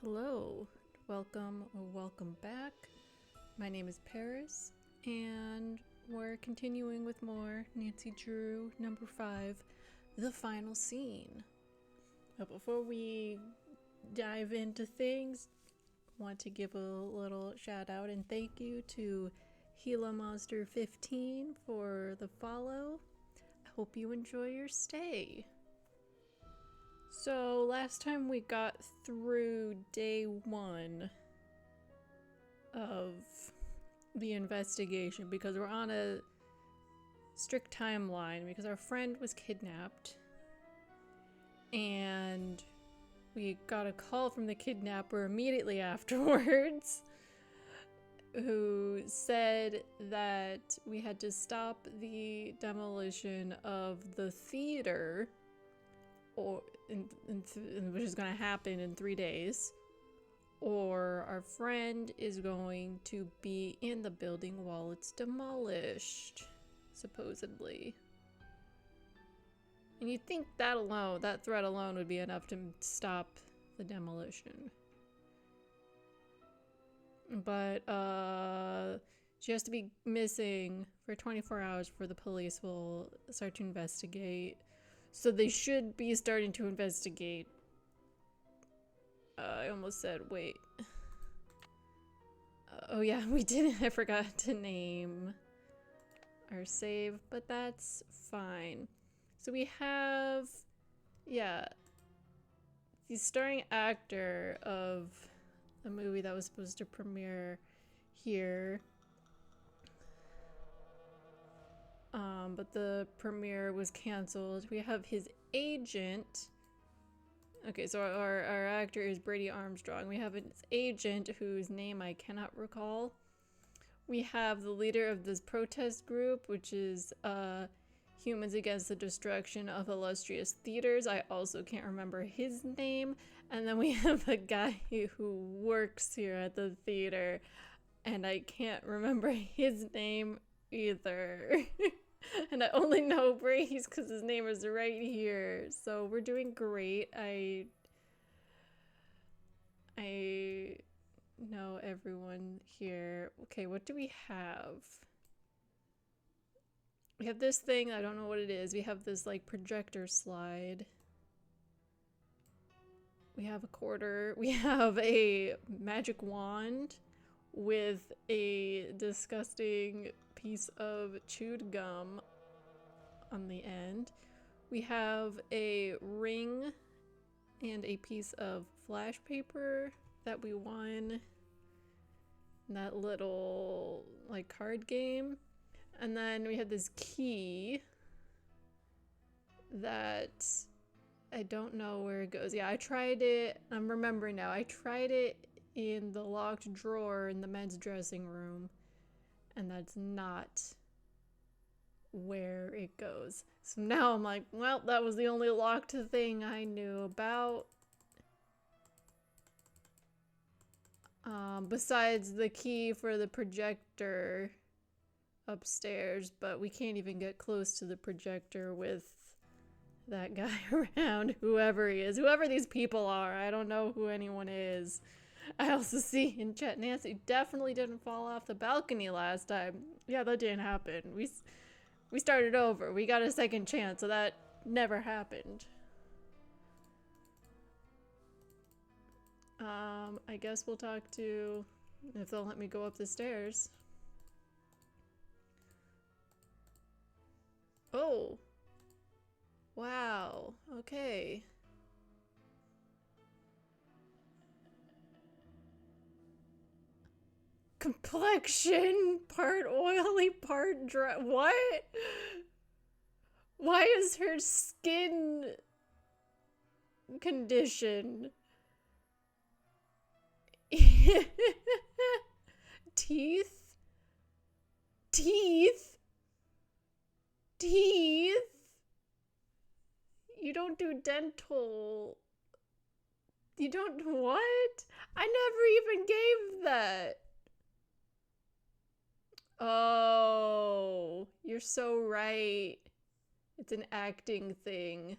Hello, welcome back. My name is Paris, and we're continuing with more Nancy Drew number 5, The Final Scene. But before we dive into things, I want to give a little shout out and thank you to Gila Monster 15 for the follow. I hope you enjoy your stay. So last time we got through day 1 of the investigation because we're on a strict timeline because our friend was kidnapped and we got a call from the kidnapper immediately afterwards who said that we had to stop the demolition of the theater which is going to happen in 3 days, or our friend is going to be in the building while it's demolished, supposedly. And you'd think that threat alone would be enough to stop the demolition. But she has to be missing for 24 hours before the police will start to investigate. So they should be starting to investigate. I almost said, wait. Oh yeah, we didn't. I forgot to name our save, but that's fine. So we have, the starring actor of the movie that was supposed to premiere here. But the premiere was canceled. We have his agent. Okay, so our actor is Brady Armstrong. We have his agent, whose name I cannot recall. We have the leader of this protest group, which is Humans Against the Destruction of Illustrious Theaters. I also can't remember his name. And then we have a guy who works here at the theater, and I can't remember his name either. And I only know Brady's because his name is right here. So we're doing great. I know everyone here. Okay, what do we have? We have this thing. I don't know what it is. We have this like projector slide. We have a quarter. We have a magic wand with a disgusting piece of chewed gum on the end. We have a ring and a piece of flash paper that we won in that little like card game. And then we have this key that I don't know where it goes. Yeah, I tried it. I'm remembering now. I tried it in the locked drawer in the men's dressing room, and that's not where it goes. So now I'm like, well, that was the only locked thing I knew about. Besides the key for the projector upstairs, but we can't even get close to the projector with that guy around, whoever he is. Whoever these people are, I don't know who anyone is. I also see in chat Nancy definitely didn't fall off the balcony last time. Yeah, that didn't happen. We started over. We got a second chance, so that never happened. I guess we'll talk to if they'll let me go up the stairs. Oh. Wow. Okay. Complexion, part oily, part dry. What? Why is her skin condition? Teeth? Teeth? Teeth? You don't do dental. You don't what? I never even gave that. Oh, you're so right. It's an acting thing.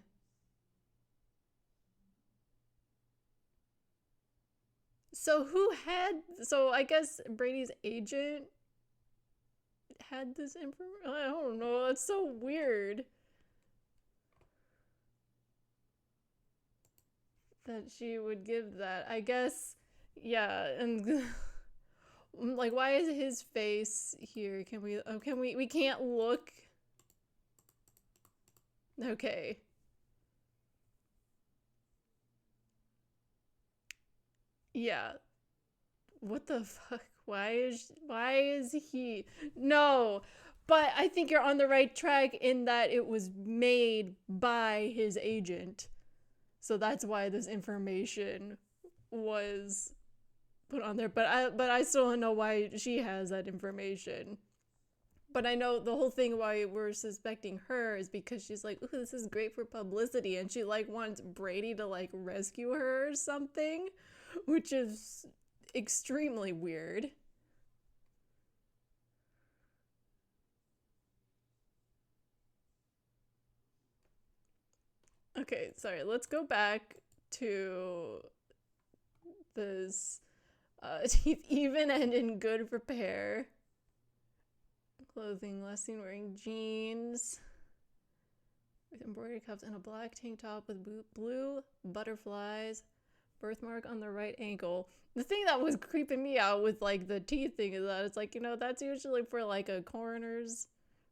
So who had, so I guess Brady's agent had this information? I don't know, it's so weird that she would give that. I guess, yeah, and like, why is his face here? We can't look. Okay. Yeah. What the fuck? Why is he? No. But I think you're on the right track in that it was made by his agent. So that's why this information was put on there. But I still don't know why she has that information. But I know the whole thing why we're suspecting her is because she's like, ooh, this is great for publicity, and she like wants Brady to like rescue her or something, which is extremely weird. Okay, sorry, let's go back to this teeth even and in good repair. Clothing less seen wearing jeans with embroidered cuffs and a black tank top with blue butterflies, birthmark on the right ankle. The thing that was creeping me out with like the teeth thing is that it's like, that's usually for like a coroner's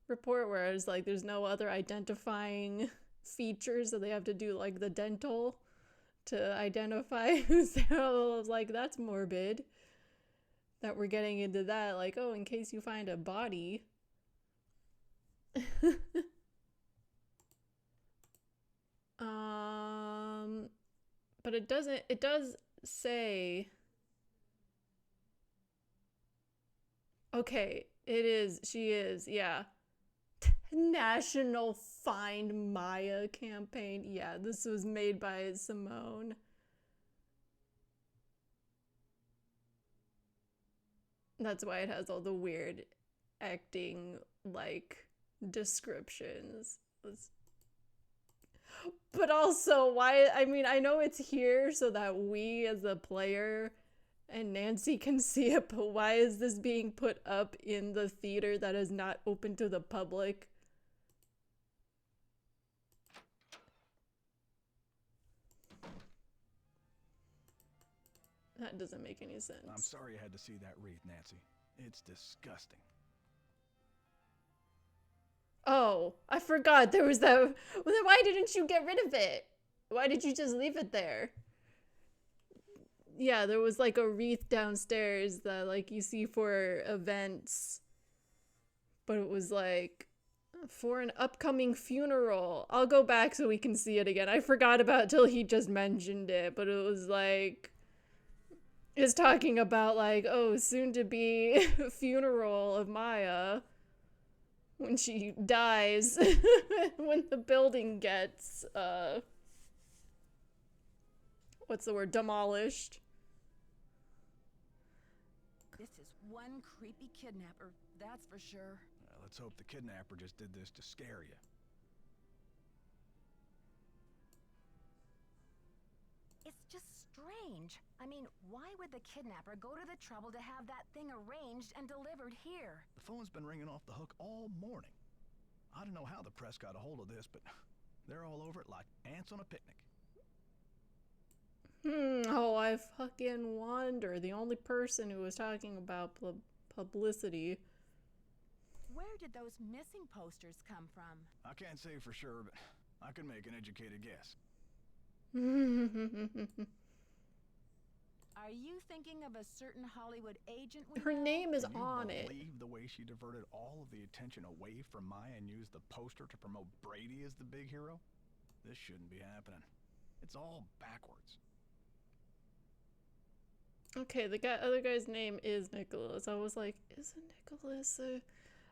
report, whereas like there's no other identifying features, so they have to do like the dental to identify who's there. I was like, that's morbid that we're getting into that, like, oh, in case you find a body. But it does say, okay, she is, yeah. National Find Maya campaign. Yeah, this was made by Simone. That's why it has all the weird acting, like, descriptions. But also, why? I mean, I know it's here so that we, as the player, and Nancy can see it, but why is this being put up in the theater that is not open to the public? That doesn't make any sense. I'm sorry you had to see that wreath, Nancy. It's disgusting. Oh, I forgot there was that. Well, then why didn't you get rid of it? Why did you just leave it there? Yeah, there was like a wreath downstairs that like you see for events. But it was like for an upcoming funeral. I'll go back so we can see it again. I forgot about it till he just mentioned it, but it was like is talking about like, oh, soon to be funeral of Maya when she dies when the building gets what's the word, demolished. This is one creepy kidnapper, that's for sure. Let's hope the kidnapper just did this to scare you. It's just strange. I mean, why would the kidnapper go to the trouble to have that thing arranged and delivered here? The phone's been ringing off the hook all morning. I don't know how the press got a hold of this, but they're all over it like ants on a picnic. Oh, I fucking wonder. The only person who was talking about publicity. Where did those missing posters come from? I can't say for sure, but I can make an educated guess. Are you thinking of a certain Hollywood agent? Her name is Can you on it. believe the way she diverted all of the attention away from Maya and used the poster to promote Brady as the big hero? This shouldn't be happening. It's all backwards. Okay, the other guy's name is Nicholas. I was like, is it Nicholas?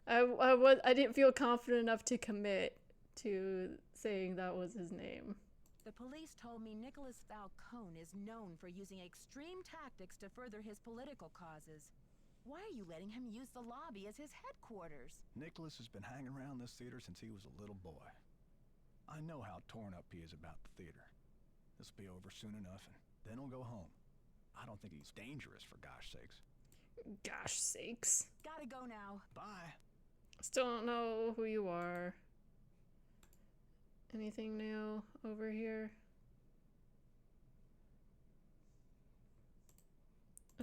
I didn't feel confident enough to commit to saying that was his name. The police told me Nicholas Falcone is known for using extreme tactics to further his political causes. Why are you letting him use the lobby as his headquarters? Nicholas has been hanging around this theater since he was a little boy. I know how torn up he is about the theater. This'll be over soon enough, and then he'll go home. I don't think he's dangerous, for gosh sakes. Gosh sakes. Gotta go now. Bye. Still don't know who you are. Anything new over here?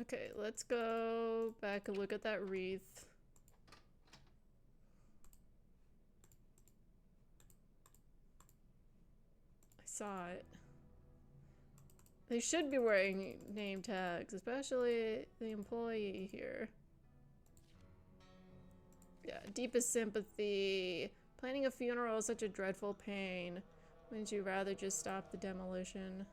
Okay, let's go back and look at that wreath. I saw it. They should be wearing name tags, especially the employee here. Yeah, deepest sympathy. Planning a funeral is such a dreadful pain. Wouldn't you rather just stop the demolition?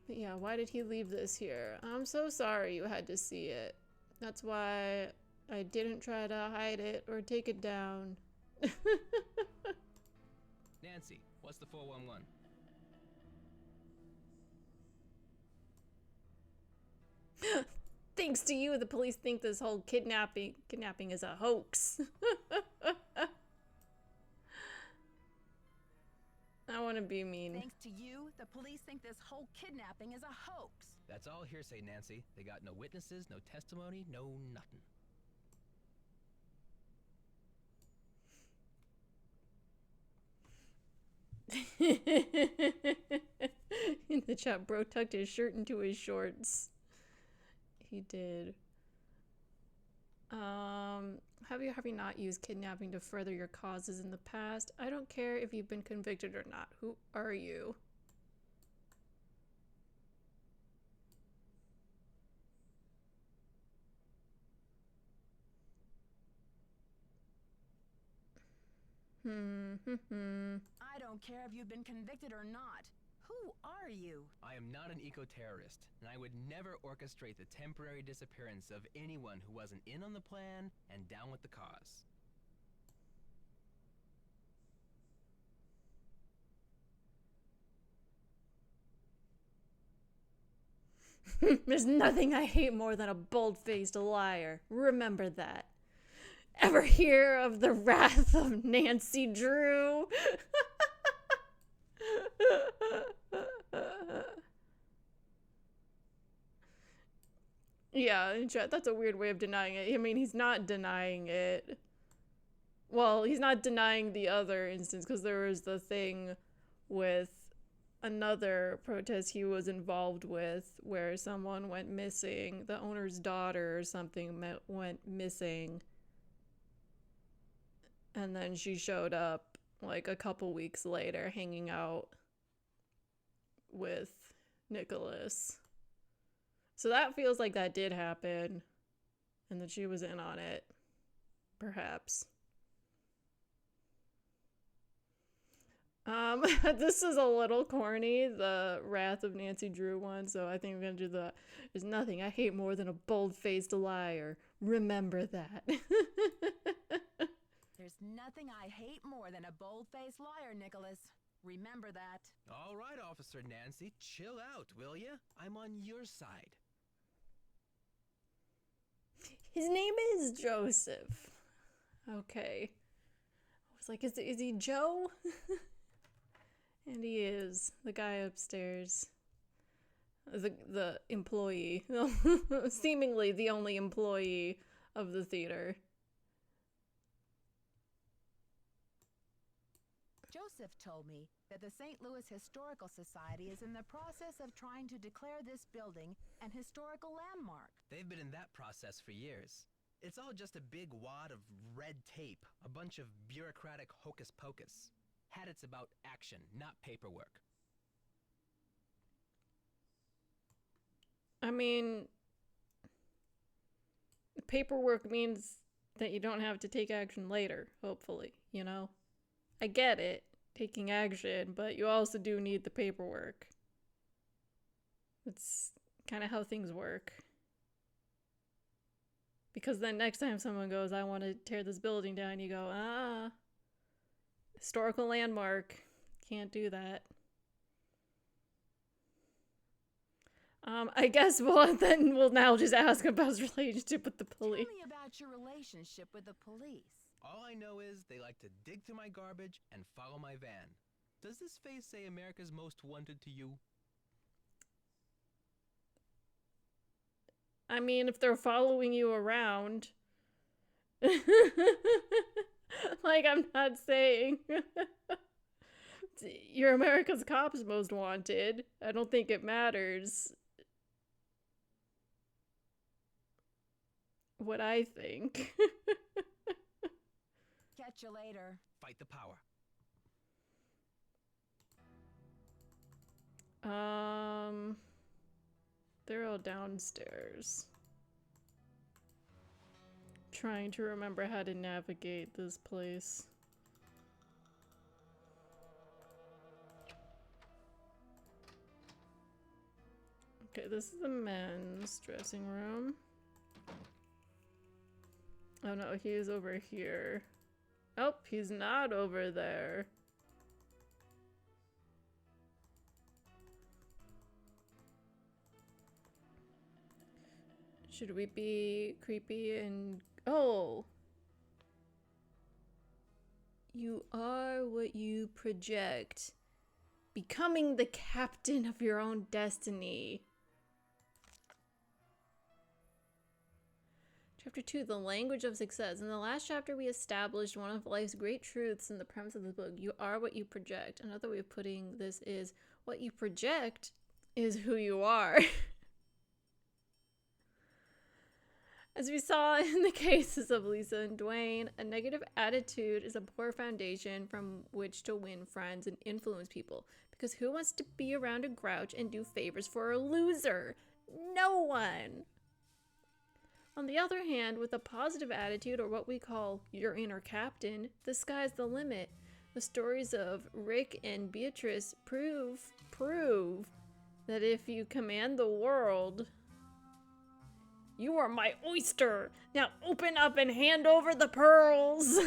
But yeah, why did he leave this here? I'm so sorry you had to see it. That's why I didn't try to hide it or take it down. Nancy, what's the 411? Thanks to you, the police think this whole kidnapping is a hoax. I want to be mean. Thanks to you, the police think this whole kidnapping is a hoax. That's all hearsay, Nancy. They got no witnesses, no testimony, no nothing. In the chat, bro tucked his shirt into his shorts. He did. Have you not used kidnapping to further your causes in the past? I don't care if you've been convicted or not. Who are you? I don't care if you've been convicted or not. Who are you? I am not an eco-terrorist, and I would never orchestrate the temporary disappearance of anyone who wasn't in on the plan and down with the cause. There's nothing I hate more than a bold-faced liar. Remember that. Ever hear of the wrath of Nancy Drew? Yeah, in chat, that's a weird way of denying it. I mean, he's not denying it. Well, he's not denying the other instance, because there was the thing with another protest he was involved with where someone went missing. The owner's daughter or something went missing. And then she showed up like a couple weeks later hanging out with Nicholas. So that feels like that did happen and that she was in on it. Perhaps. This is a little corny, the Wrath of Nancy Drew one, so I think I'm gonna do the there's nothing I hate more than a bold-faced liar. Remember that. There's nothing I hate more than a bold-faced liar, Nicholas. Remember that. All right, Officer Nancy, chill out, will ya? I'm on your side. His name is Joseph. Okay. I was like, is he Joe? And he is. The guy upstairs. The employee. Seemingly the only employee of the theater. Joseph told me that the St. Louis Historical Society is in the process of trying to declare this building an historical landmark. They've been in that process for years. It's all just a big wad of red tape, a bunch of bureaucratic hocus pocus. Had it's about action, not paperwork. I mean, paperwork means that you don't have to take action later, hopefully, you know? I get it, taking action, but you also do need the paperwork. It's kind of how things work. Because then next time someone goes, I want to tear this building down, you go, historical landmark, can't do that. I guess we'll now just ask about his relationship with the police. Tell me about your relationship with the police. All I know is they like to dig through my garbage and follow my van. Does this face say America's Most Wanted to you? I mean, if they're following you around. Like, I'm not saying you're America's Cops Most Wanted. I don't think it matters what I think. Catch you later. Fight the power. They're all downstairs. Trying to remember how to navigate this place. Okay, this is the men's dressing room. Oh no, he is over here. Oh, he's not over there. Should we be creepy and... Oh! You are what you project. Becoming the captain of your own destiny. Chapter 2, The Language of Success. In the last chapter, we established one of life's great truths in the premise of the book. You are what you project. Another way of putting this is, what you project is who you are. As we saw in the cases of Lisa and Dwayne, a negative attitude is a poor foundation from which to win friends and influence people. Because who wants to be around a grouch and do favors for a loser? No one! On the other hand, with a positive attitude, or what we call your inner captain, the sky's the limit. The stories of Rick and Beatrice prove that if you command the world... You are my oyster! Now open up and hand over the pearls!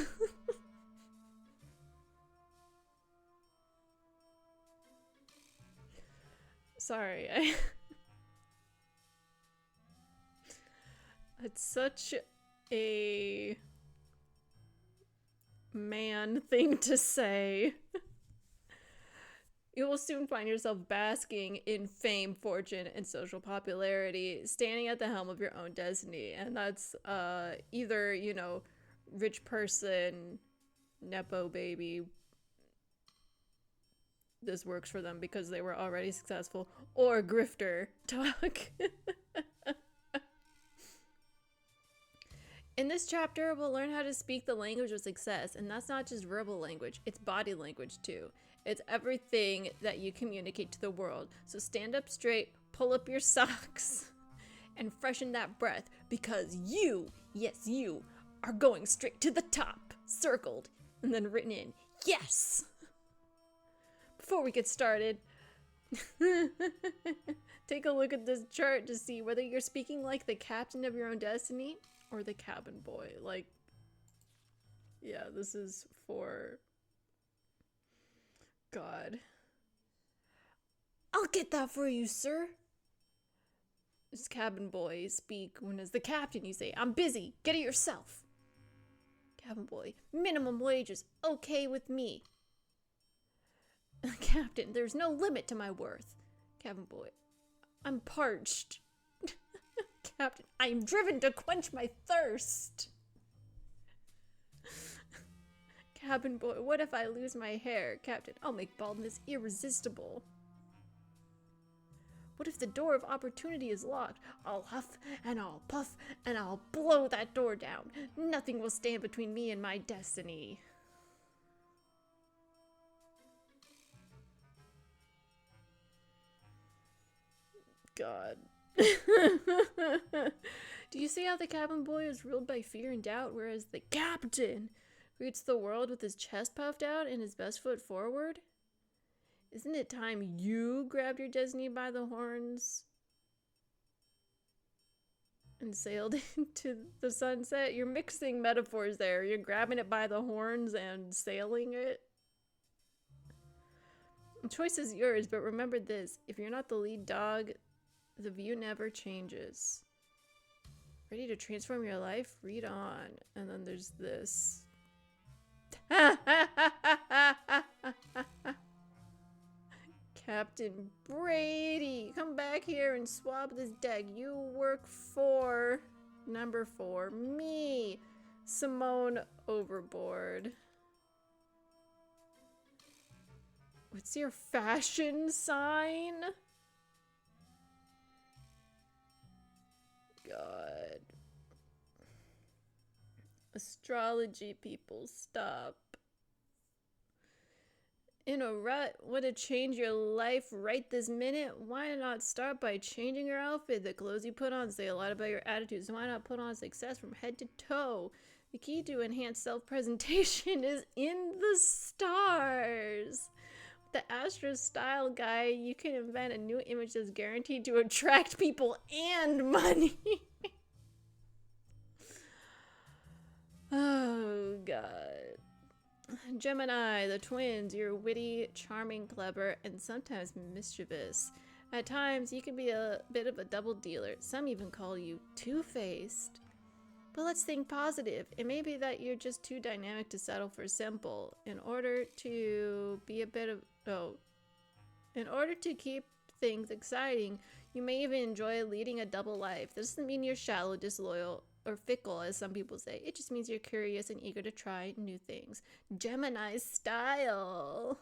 Sorry, It's such a man thing to say. You will soon find yourself basking in fame, fortune, and social popularity, standing at the helm of your own destiny. And that's either, you know, rich person, nepo baby. This works for them because they were already successful, or grifter talk. In this chapter, we'll learn how to speak the language of success, and that's not just verbal language, it's body language too. It's everything that you communicate to the world. So stand up straight, pull up your socks, and freshen that breath, because you, yes you, are going straight to the top, circled, and then written in, yes! Before we get started, take a look at this chart to see whether you're speaking like the captain of your own destiny or the cabin boy. Like, yeah, this is for... God. I'll get that for you, sir. This cabin boy speak when as the captain you say, I'm busy, get it yourself. Cabin boy, minimum wage is okay with me. Captain, there's no limit to my worth. Cabin boy, I'm parched. Captain, I am driven to quench my thirst. Cabin boy, what if I lose my hair? Captain, I'll make baldness irresistible. What if the door of opportunity is locked? I'll huff and I'll puff and I'll blow that door down. Nothing will stand between me and my destiny. God. Do you see how the cabin boy is ruled by fear and doubt, whereas the captain greets the world with his chest puffed out and his best foot forward? Isn't it time you grabbed your destiny by the horns and sailed into the sunset? You're mixing metaphors there. You're grabbing it by the horns and sailing it. The choice is yours, but remember this. If you're not the lead dog, the view never changes. Ready to transform your life? Read on. And then there's this. Captain Brady, come back here and swab this deck. You work for number 4, me, Simone Overboard. What's your fashion sign? God. Astrology people, stop. In a rut, want to change your life right this minute? Why not start by changing your outfit? The clothes you put on say a lot about your attitude, so why not put on success from head to toe? The key to enhanced self-presentation is in the stars. With the Astro Style Guide, you can invent a new image that's guaranteed to attract people and money. Oh, God. Gemini, the twins, you're witty, charming, clever, and sometimes mischievous. At times, you can be a bit of a double dealer. Some even call you two-faced. But let's think positive. It may be that you're just too dynamic to settle for simple. In order to keep things exciting, you may even enjoy leading a double life. This doesn't mean you're shallow, disloyal, or fickle, as some people say. It just means you're curious and eager to try new things. Gemini style.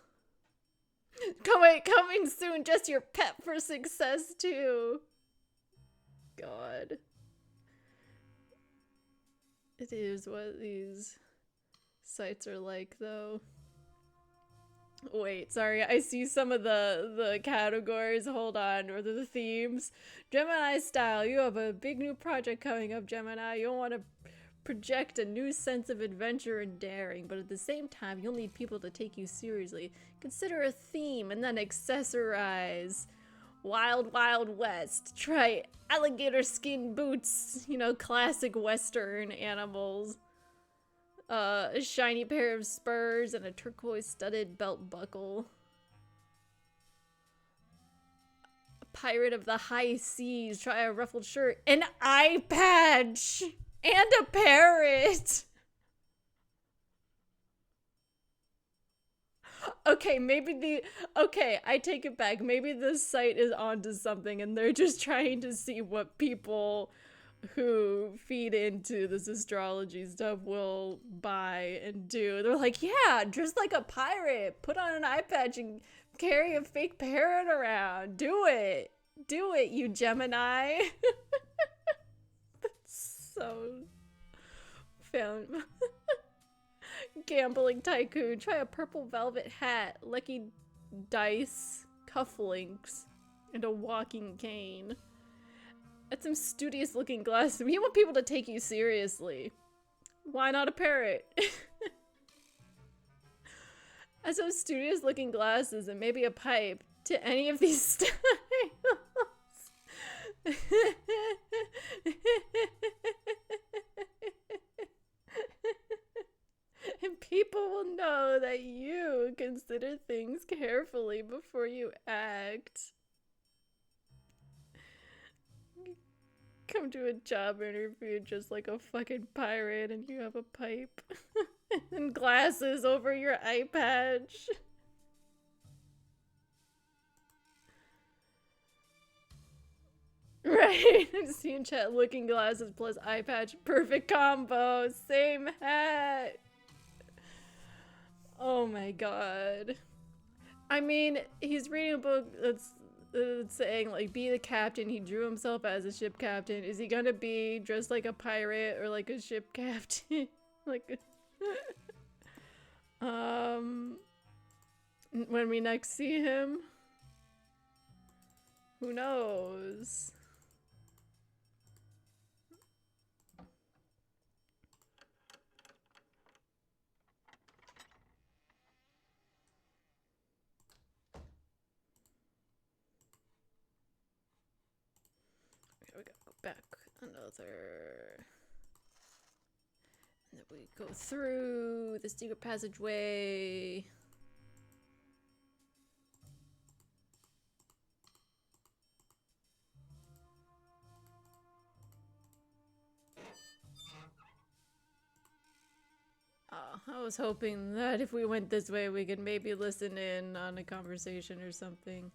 Coming soon, just your pet for success too. God. It is what these sites are like, though. Wait, sorry, I see some of the categories. Hold on, or the themes. Gemini style, you have a big new project coming up, Gemini. You'll want to project a new sense of adventure and daring, but at the same time, you'll need people to take you seriously. Consider a theme and then accessorize. Wild Wild West. Try alligator skin boots, you know, classic Western animals. A shiny pair of spurs and a turquoise studded belt buckle. A pirate of the high seas. Try a ruffled shirt, an eye patch, and a parrot. Okay, okay, I take it back. Maybe this site is onto something and they're just trying to see what people who feed into this astrology stuff will buy and do. They're like, yeah, dress like a pirate, put on an eye patch and carry a fake parrot around. Do it, you Gemini. That's so found. Gambling tycoon, try a purple velvet hat, lucky dice, cufflinks, and a walking cane. That's some studious looking glasses. You want people to take you seriously. Why not a parrot? That's some studious looking glasses and maybe a pipe to any of these styles. And people will know that you consider things carefully before you act. Come to a job interview just like a fucking pirate and you have a pipe and glasses over your eye patch. Right, I've seen chat looking glasses plus eye patch, perfect combo, same hat. Oh my god. I mean, he's reading a book that's saying, like, be the captain. He drew himself as a ship captain. Is he gonna be dressed like a pirate or like a ship captain? Like, when we next see him? Who knows? We gotta go back another, and then we go through the secret passageway. Ah. I was hoping that if we went this way, we could maybe listen in on a conversation or something.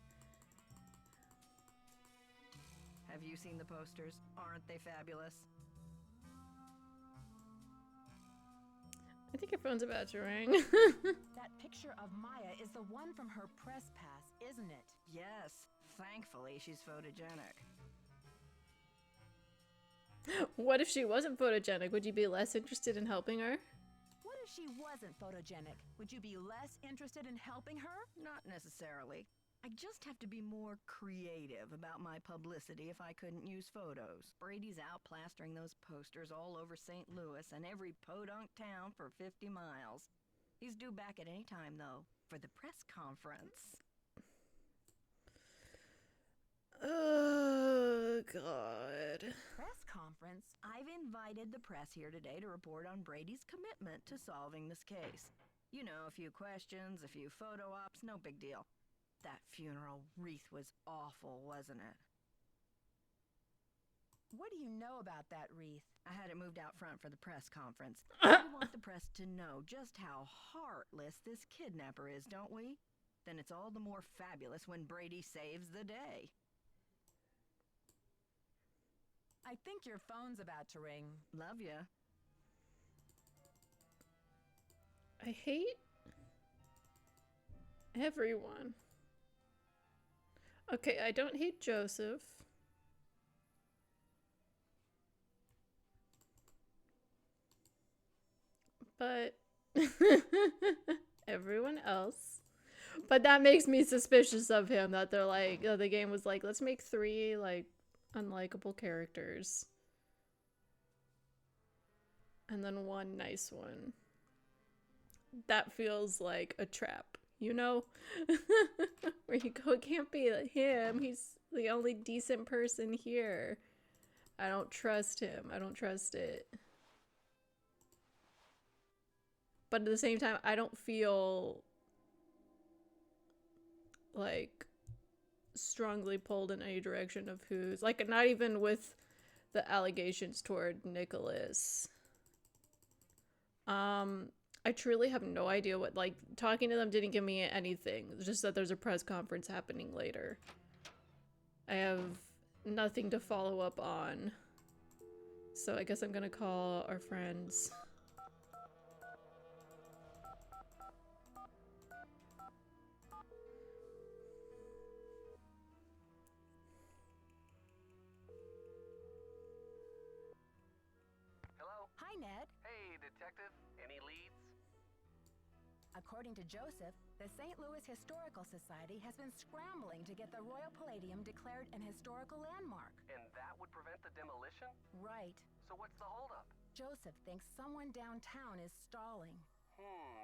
Have you seen the posters? Aren't they fabulous? I think your phone's about to ring. That picture of Maya is the one from her press pass, isn't it? Yes. Thankfully, she's photogenic. What if she wasn't photogenic? Would you be less interested in helping her? What if she wasn't photogenic? Would you be less interested in helping her? Not necessarily. I just have to be more creative about my publicity if I couldn't use photos. Brady's out plastering those posters all over St. Louis and every podunk town for 50 miles. He's due back at any time, though, for the press conference. Oh, God. Press conference? I've invited the press here today to report on Brady's commitment to solving this case. You know, a few questions, a few photo ops, no big deal. That funeral wreath was awful, wasn't it? What do you know about that wreath? I had it moved out front for the press conference. We want the press to know just how heartless this kidnapper is, don't we? Then it's all the more fabulous when Brady saves the day. I think your phone's about to ring. Love ya. I hate everyone. Okay, I don't hate Joseph. But everyone else. But that makes me suspicious of him, that they're like, the game was like, let's make 3, like, unlikable characters. And then 1 nice one. That feels like a trap, you know? Where you go, it can't be him. He's the only decent person here. I don't trust him. I don't trust it. But at the same time, I don't feel like strongly pulled in any direction of who's, like, not even with the allegations toward Nicholas. I truly have no idea what, like, talking to them didn't give me anything. It's just that there's a press conference happening later. I have nothing to follow up on. So I guess I'm gonna call our friends. Hello? Hi, Ned. Hey, detective. Any leads? According to Joseph, the St. Louis Historical Society has been scrambling to get the Royal Palladium declared an historical landmark. And that would prevent the demolition? Right. So what's the holdup? Joseph thinks someone downtown is stalling.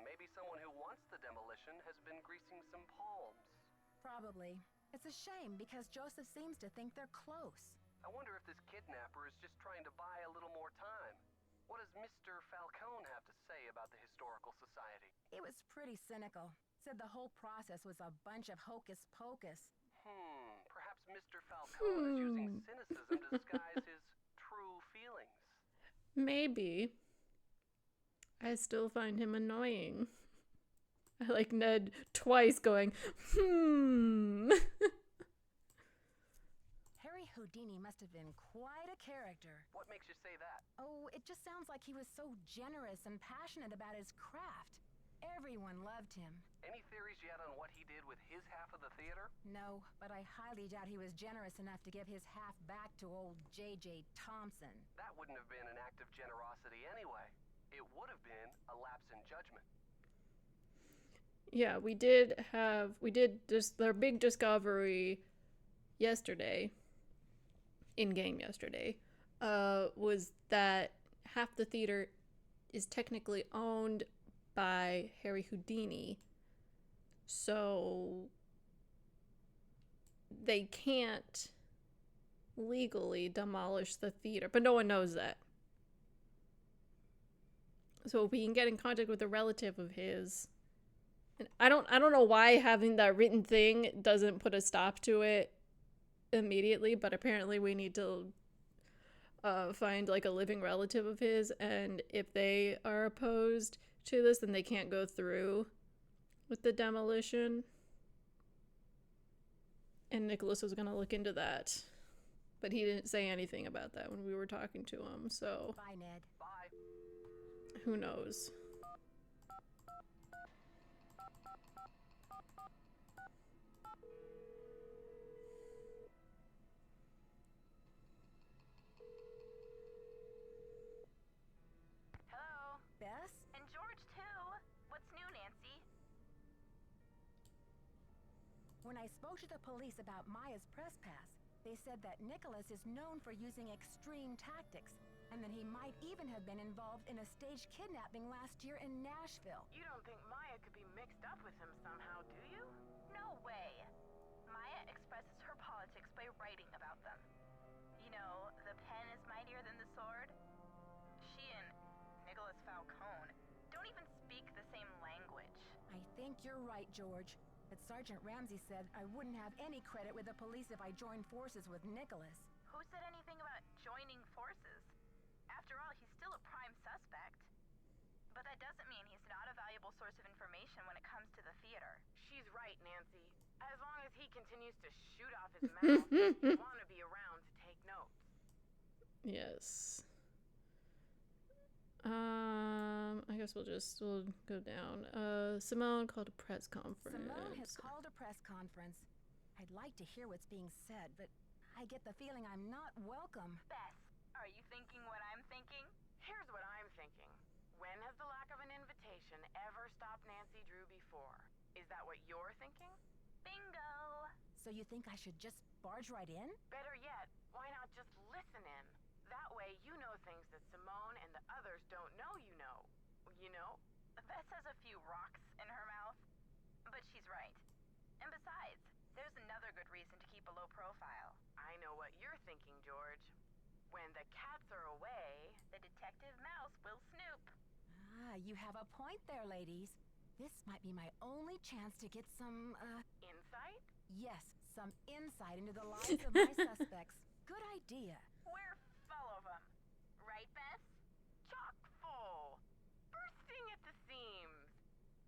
Maybe someone who wants the demolition has been greasing some palms. Probably. It's a shame because Joseph seems to think they're close. I wonder if this kidnapper is just trying to buy a little more time. What does Mr. Falcone have to say about the Historical Society? He was pretty cynical. Said the whole process was a bunch of hocus pocus. Perhaps Mr. Falcone is using cynicism to disguise his true feelings. Maybe. I still find him annoying. I like Ned twice going, Harry Houdini must have been quite a character. What makes you say that? Oh, it just sounds like he was so generous and passionate about his craft. Everyone loved him. Any theories yet on what he did with his half of the theater? No, but I highly doubt he was generous enough to give his half back to old J.J. Thompson. That wouldn't have been an act of generosity anyway. It would have been a lapse in judgment. Yeah, we did just their big discovery yesterday, in-game yesterday, was that half the theater is technically owned by Harry Houdini, so they can't legally demolish the theater, but no one knows that. So if we can get in contact with a relative of his, and I don't know why having that written thing doesn't put a stop to it immediately, but apparently we need to find like a living relative of his, and if they are opposed to this, then they can't go through with the demolition. And Nicholas was gonna look into that. But he didn't say anything about that when we were talking to him, so Bye, Ned. who knows? Hello. Bess? And George, too. What's new, Nancy? When I spoke to the police about Maya's press pass, they said that Nicholas is known for using extreme tactics, and that he might even have been involved in a staged kidnapping last year in Nashville. You don't think Maya could be mixed up with him somehow, do you? No way. Maya expresses her politics by writing about them. You know, the pen is mightier than the sword. She and Nicholas Falcone don't even speak the same language. I think you're right, George. But Sergeant Ramsey said I wouldn't have any credit with the police if I joined forces with Nicholas. Who said anything about joining forces? After all, he's still a prime suspect. But that doesn't mean he's not a valuable source of information when it comes to the theater. She's right, Nancy. As long as he continues to shoot off his mouth, you want to be around to take notes. Yes. I guess we'll go down. Simone called a press conference. Simone has called a press conference. I'd like to hear what's being said, but I get the feeling I'm not welcome. Beth, are you thinking what I'm thinking? Here's what I'm thinking. When has the lack of an invitation ever stopped Nancy Drew before? Is that what you're thinking? Bingo! So you think I should just barge right in? Better yet, why not just listen in? That way you know things that Simone and the others don't know you know. You know? Beth has a few rocks in her mouth. But she's right. And besides, there's another good reason to keep a low profile. I know what you're thinking, George. When the cats are away, the detective mouse will snoop. Ah, you have a point there, ladies. This might be my only chance to get some, Insight? yes, some insight into the lives of my suspects. Good idea. We're full of them. Right, Beth? Chock full. Bursting at the seams.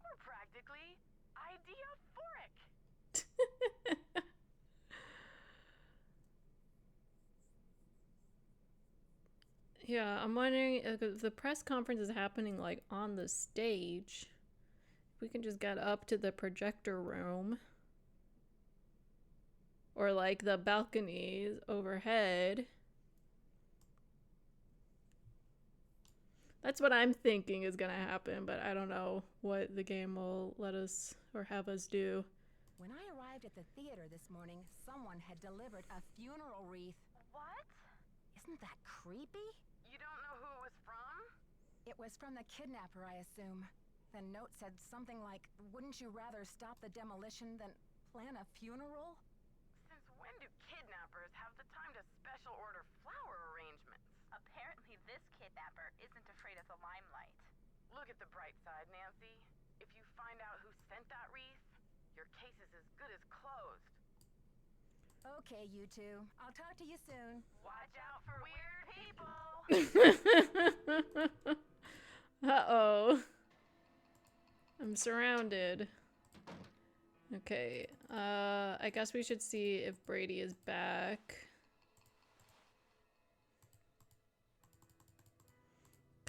We're practically idea-phoric. Yeah, I'm wondering if the press conference is happening like on the stage. We can just get up to the projector room. Or like the balconies overhead. That's what I'm thinking is gonna happen, but I don't know what the game will let us or have us do. When I arrived at the theater this morning, someone had delivered a funeral wreath. What? Isn't that creepy? You don't know who it was from? It was from the kidnapper, I assume. The note said something like, wouldn't you rather stop the demolition than plan a funeral? Since when do kidnappers have the time to special order flower arrangements? Apparently this kidnapper isn't afraid of the limelight. Look at the bright side, Nancy. If you find out who sent that wreath, your case is as good as closed. Okay, you two. I'll talk to you soon. Watch out for weird people! Uh-oh. I'm surrounded. Okay, I guess we should see if Brady is back.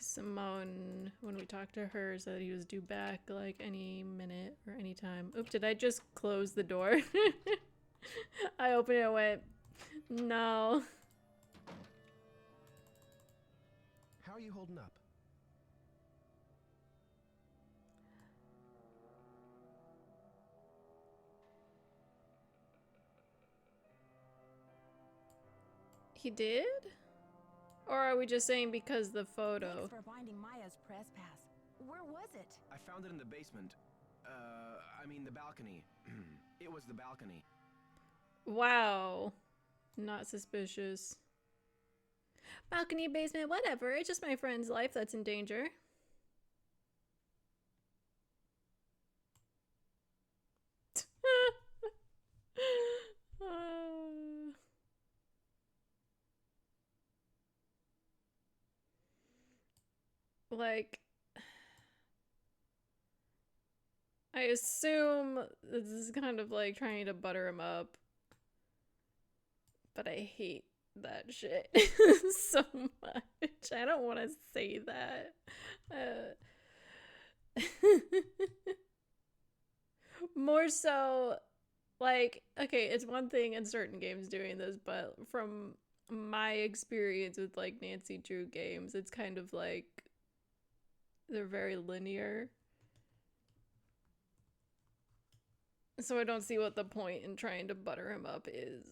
Simone, when we talked to her, said he was due back like any minute or any time. Oops, did I just close the door? I opened it and went, no. How are you holding up? He did? Or are we just saying because the photo? Thanks for finding Maya's press pass. Where was it? I found it in the basement. I mean the balcony. It was the balcony. Wow. Not suspicious. Balcony, basement, whatever. It's just my friend's life that's in danger. Like, I assume this is kind of like trying to butter him up. But I hate that shit so much. I don't want to say that. More so, like, okay, it's one thing in certain games doing this, but from my experience with like Nancy Drew games, it's kind of like they're very linear. So I don't see what the point in trying to butter him up is,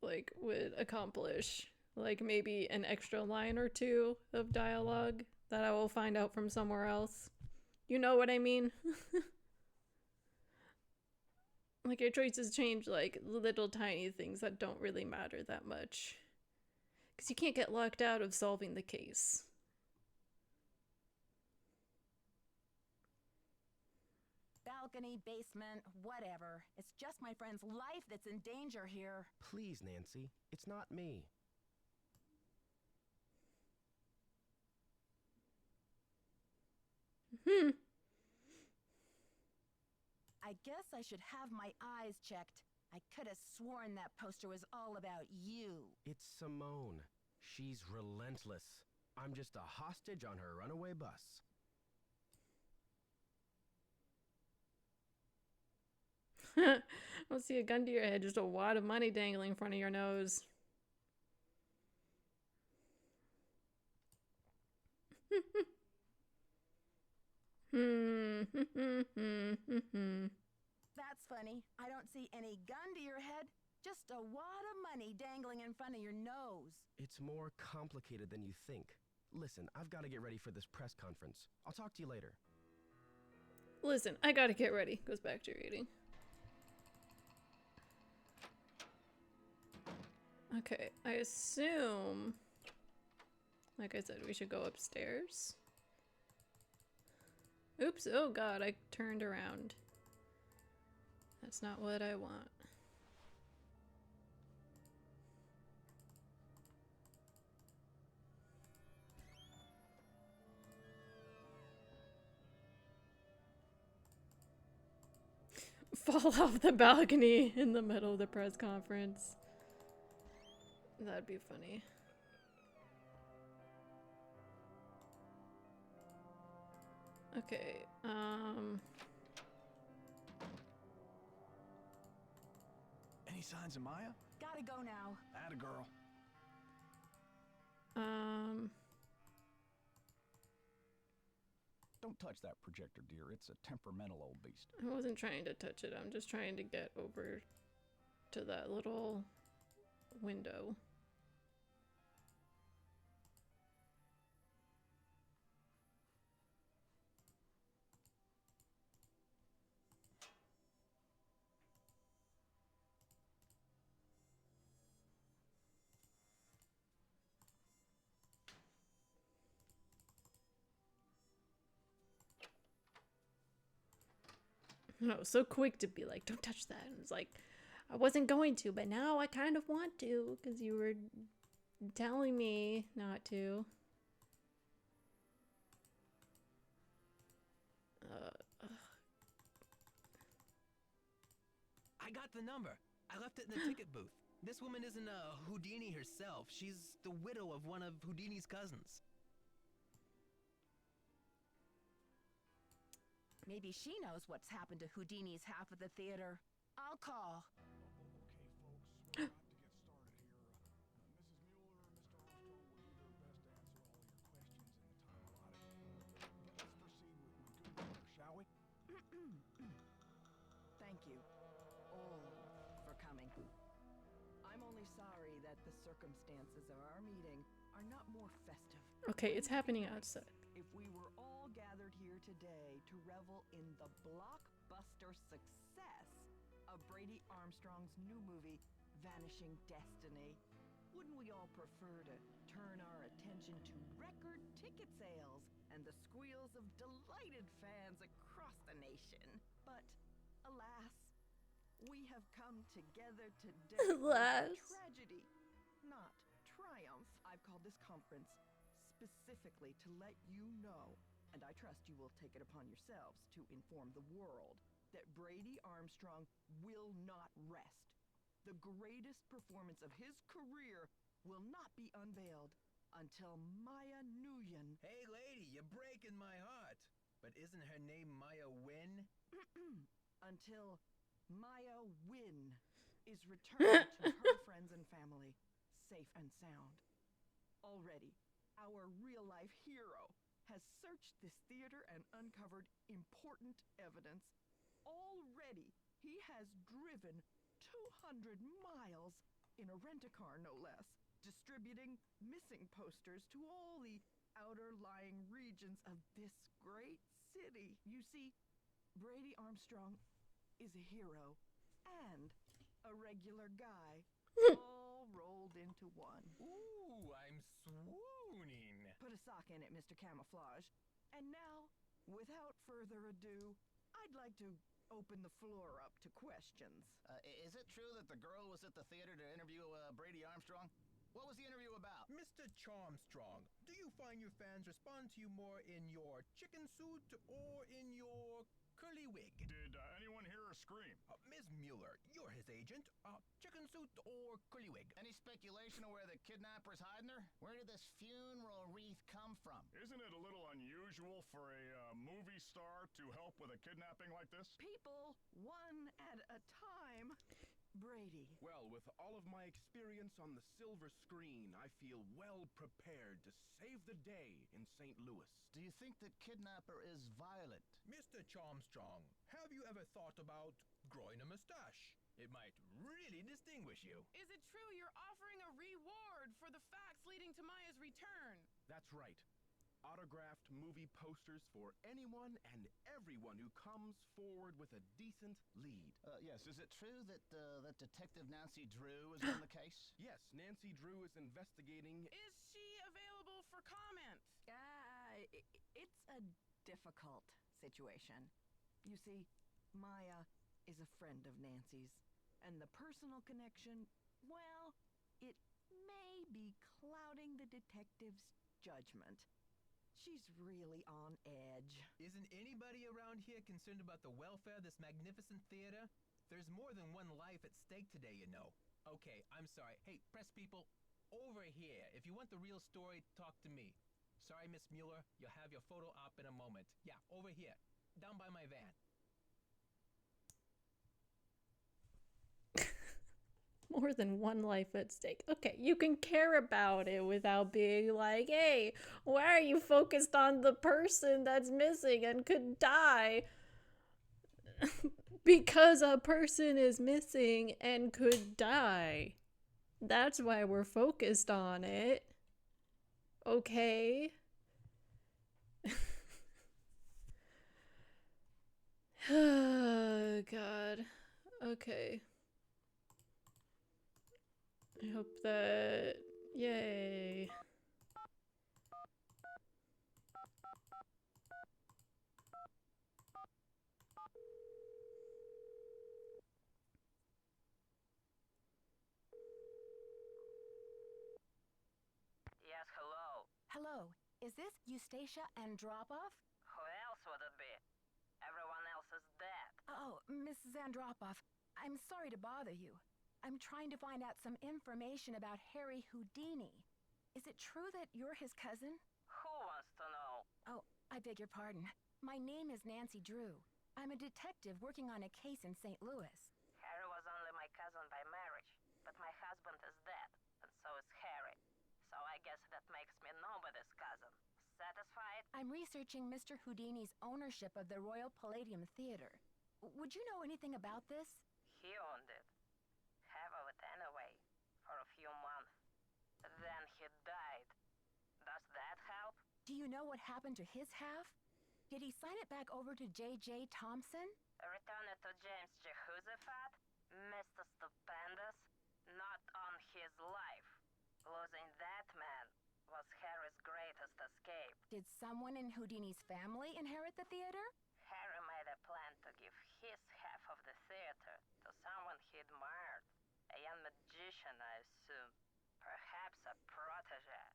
like, would accomplish. Like, maybe an extra line or two of dialogue that I will find out from somewhere else. You know what I mean? Like, your choices change, like, little tiny things that don't really matter that much. Because you can't get locked out of solving the case. Balcony, basement, whatever. It's just my friend's life that's in danger here. Please, Nancy, it's not me. I guess I should have my eyes checked. I could have sworn that poster was all about you. It's Simone. She's relentless. I'm just a hostage on her runaway bus. I don't see a gun to your head, just a wad of money dangling in front of your nose. That's funny. I don't see any gun to your head, just a wad of money dangling in front of your nose. It's more complicated than you think. Listen, I've got to get ready for this press conference. I'll talk to you later. Listen, I gotta get ready. Goes back to reading. Okay, I assume, like I said, we should go upstairs. Oops, oh god, I turned around. That's not what I want. Fall off the balcony in the middle of the press conference. That'd be funny. Okay, Any signs of Maya? Gotta go now. Atta girl. Don't touch that projector, dear. It's a temperamental old beast. I wasn't trying to touch it. I'm just trying to get over to that little window. No, so quick to be like, don't touch that. And it's like, I wasn't going to, but now I kind of want to, because you were telling me not to. I got the number. I left it in the ticket booth. This woman isn't Houdini herself. She's the widow of one of Houdini's cousins. Maybe she knows what's happened to Houdini's half of the theater. I'll call. Okay, folks, we're about to get started here. Mrs. Mueller, Mr. Armstrong will do their best to answer all your questions in the time allotted. Let's proceed with my good work, shall we? Thank you all for coming. I'm only sorry that the circumstances of our meeting are not more festive. Okay, it's happening outside. If we were all gathered here today to revel in the blockbuster success of Brady Armstrong's new movie, Vanishing Destiny, wouldn't we all prefer to turn our attention to record ticket sales and the squeals of delighted fans across the nation? But alas, we have come together today Alas. for tragedy, not triumph. I've called this conference specifically to let you know, and I trust you will take it upon yourselves to inform the world, that Brady Armstrong will not rest. The greatest performance of his career will not be unveiled until Maya Nguyen. Hey, lady, you're breaking my heart. But isn't her name Maya Win? Until Maya Win is returned to her friends and family, safe and sound. Already, our real-life hero has searched this theater and uncovered important evidence. Already, he has driven 200 miles in a rent-a-car, no less, distributing missing posters to all the outer-lying regions of this great city. You see, Brady Armstrong is a hero and a regular guy, all rolled into one. Ooh, I'm swooning. Put a sock in it, Mr. Camouflage. And now, without further ado, I'd like to open the floor up to questions. Is it true that the girl was at the theater to interview Brady Armstrong? What was the interview about? Mr. Charmstrong, do you find your fans respond to you more in your chicken suit or in your curly wig? Did anyone hear her scream? Ms. Mueller, you're his agent. Chicken suit or curly wig? Any speculation of where the kidnapper's hiding her? Where did this funeral wreath come from? Isn't it a little unusual for a movie star to help with a kidnapping like this? People, one at a time. Brady. Well, with all of my experience on the silver screen, I feel well prepared to save the day in St. Louis. Do you think the kidnapper is violent? Mr. Charmstrong, have you ever thought about growing a mustache? It might really distinguish you. Is it true you're offering a reward for the facts leading to Maya's return? That's right. Autographed movie posters for anyone and everyone who comes forward with a decent lead. Yes. Is it true that that Detective Nancy Drew is on the case? Yes, Nancy Drew is investigating. Is she available for comment? It's a difficult situation. You see, Maya is a friend of Nancy's, and the personal connection, well, it may be clouding the detective's judgment. She's really on edge. Isn't anybody around here concerned about the welfare of this magnificent theater? There's more than one life at stake today, you know. Okay, I'm sorry. Hey, press people, over here. If you want the real story, talk to me. Sorry, Miss Mueller, you'll have your photo op in a moment. Yeah, over here, down by my van. More than one life at stake. Okay, you can care about it without being like, hey, why are you focused on the person that's missing and could die? Because a person is missing and could die. That's why we're focused on it. Okay? Oh, God. Okay. I hope that... Yay. Yes, hello. Hello, is this Eustacia Andropov? Who else would it be? Everyone else is dead. Oh, Mrs. Andropov, I'm sorry to bother you. I'm trying to find out some information about Harry Houdini. Is it true that you're his cousin? Who wants to know? Oh, I beg your pardon. My name is Nancy Drew. I'm a detective working on a case in St. Louis. Harry was only my cousin by marriage, but my husband is dead, and so is Harry. So I guess that makes me nobody's cousin. Satisfied? I'm researching Mr. Houdini's ownership of the Royal Palladium Theater. Would you know anything about this? He owned it. Have of it anyway, for a few months. Then he died. Does that help? Do you know what happened to his half? Did he sign it back over to J.J. Thompson? Return it to James Jehoshaphat? Mr. Stupendous? Not on his life. Losing that man was Harry's greatest escape. Did someone in Houdini's family inherit the theater? Harry made a plan to give his half of the theater to someone he admired. A young magician, I assume. Perhaps a protege.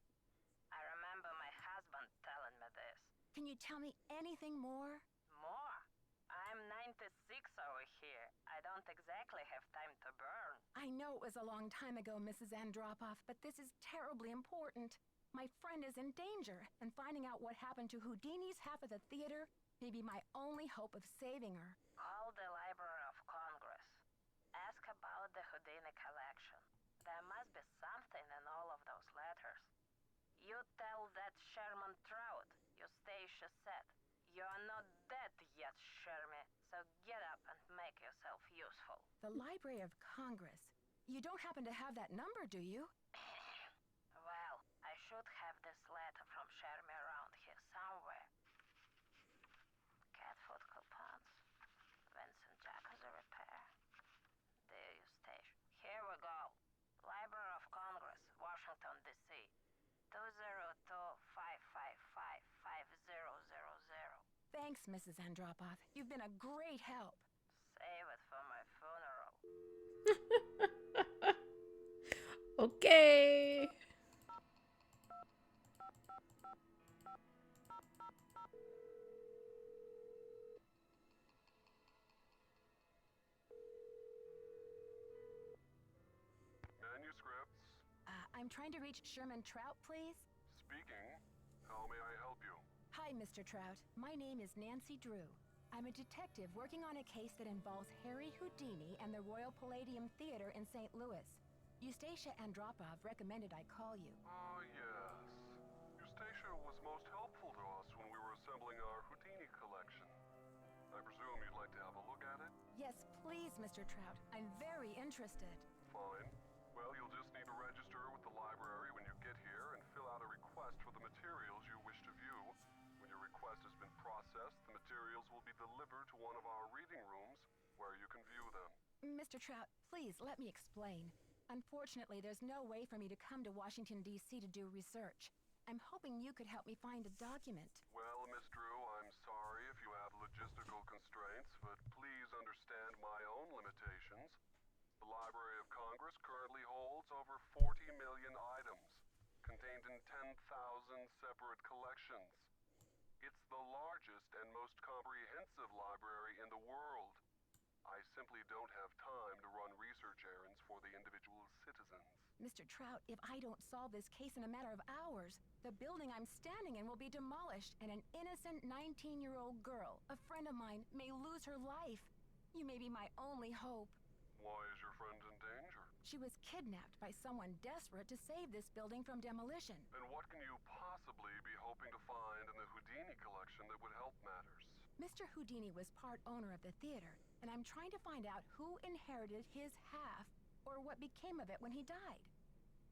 I remember my husband telling me this. Can you tell me anything more? More? I'm 96 don't exactly have time to burn. I know it was a long time ago, Mrs. Andropov, but this is terribly important. My friend is in danger, and finding out what happened to Houdini's half of the theater may be my only hope of saving her. Call the Library of Congress. Ask about the Houdini collection. There must be something in all of those letters. You tell that Sherman Trout, Eustacia said. You're not dead yet, Shermy, so get up and make yourself useful. The Library of Congress. You don't happen to have that number, do you? Well, I should have this letter from Shermy around here somewhere. Cat food coupons. Vincent Jacuzzi repair. Dear Eustacia. Here we go. Library of Congress, Washington, D.C. 202-555-5000. Thanks, Mrs. Andropov. You've been a great help. Save it for my funeral. Okay. Manuscripts. I'm trying to reach Sherman Trout, please. Speaking. How may I help you? Hi, Mr. Trout. My name is Nancy Drew. I'm a detective working on a case that involves Harry Houdini and the Royal Palladium Theater in St. Louis. Eustacia Andropov recommended I call you. Ah, yes. Eustacia was most helpful to us when we were assembling our Houdini collection. I presume you'd like to have a look at it? Yes, please, Mr. Trout. I'm very interested. Fine. Well, you'll just need to register with the library when you get here and fill out a request for the materials you wish to view. When your request has been processed, the materials will be delivered to one of our reading rooms where you can view them. Mr. Trout, please let me explain. Unfortunately, there's no way for me to come to Washington, D.C. to do research. I'm hoping you could help me find a document. Well, Miss Drew, I'm sorry if you have logistical constraints, but please understand my own limitations. The Library of Congress currently holds over 40 million items, contained in 10,000 separate collections. It's the largest and most comprehensive library in the world. I simply don't have time to run research errands for the individual citizens. Mr. Trout, if I don't solve this case in a matter of hours, the building I'm standing in will be demolished, and an innocent 19-year-old girl, a friend of mine, may lose her life. You may be my only hope. Why is your friend in danger? She was kidnapped by someone desperate to save this building from demolition. And what can you possibly be hoping to find in the Houdini collection that would help matters? Mr. Houdini was part owner of the theater, and I'm trying to find out who inherited his half or what became of it when he died.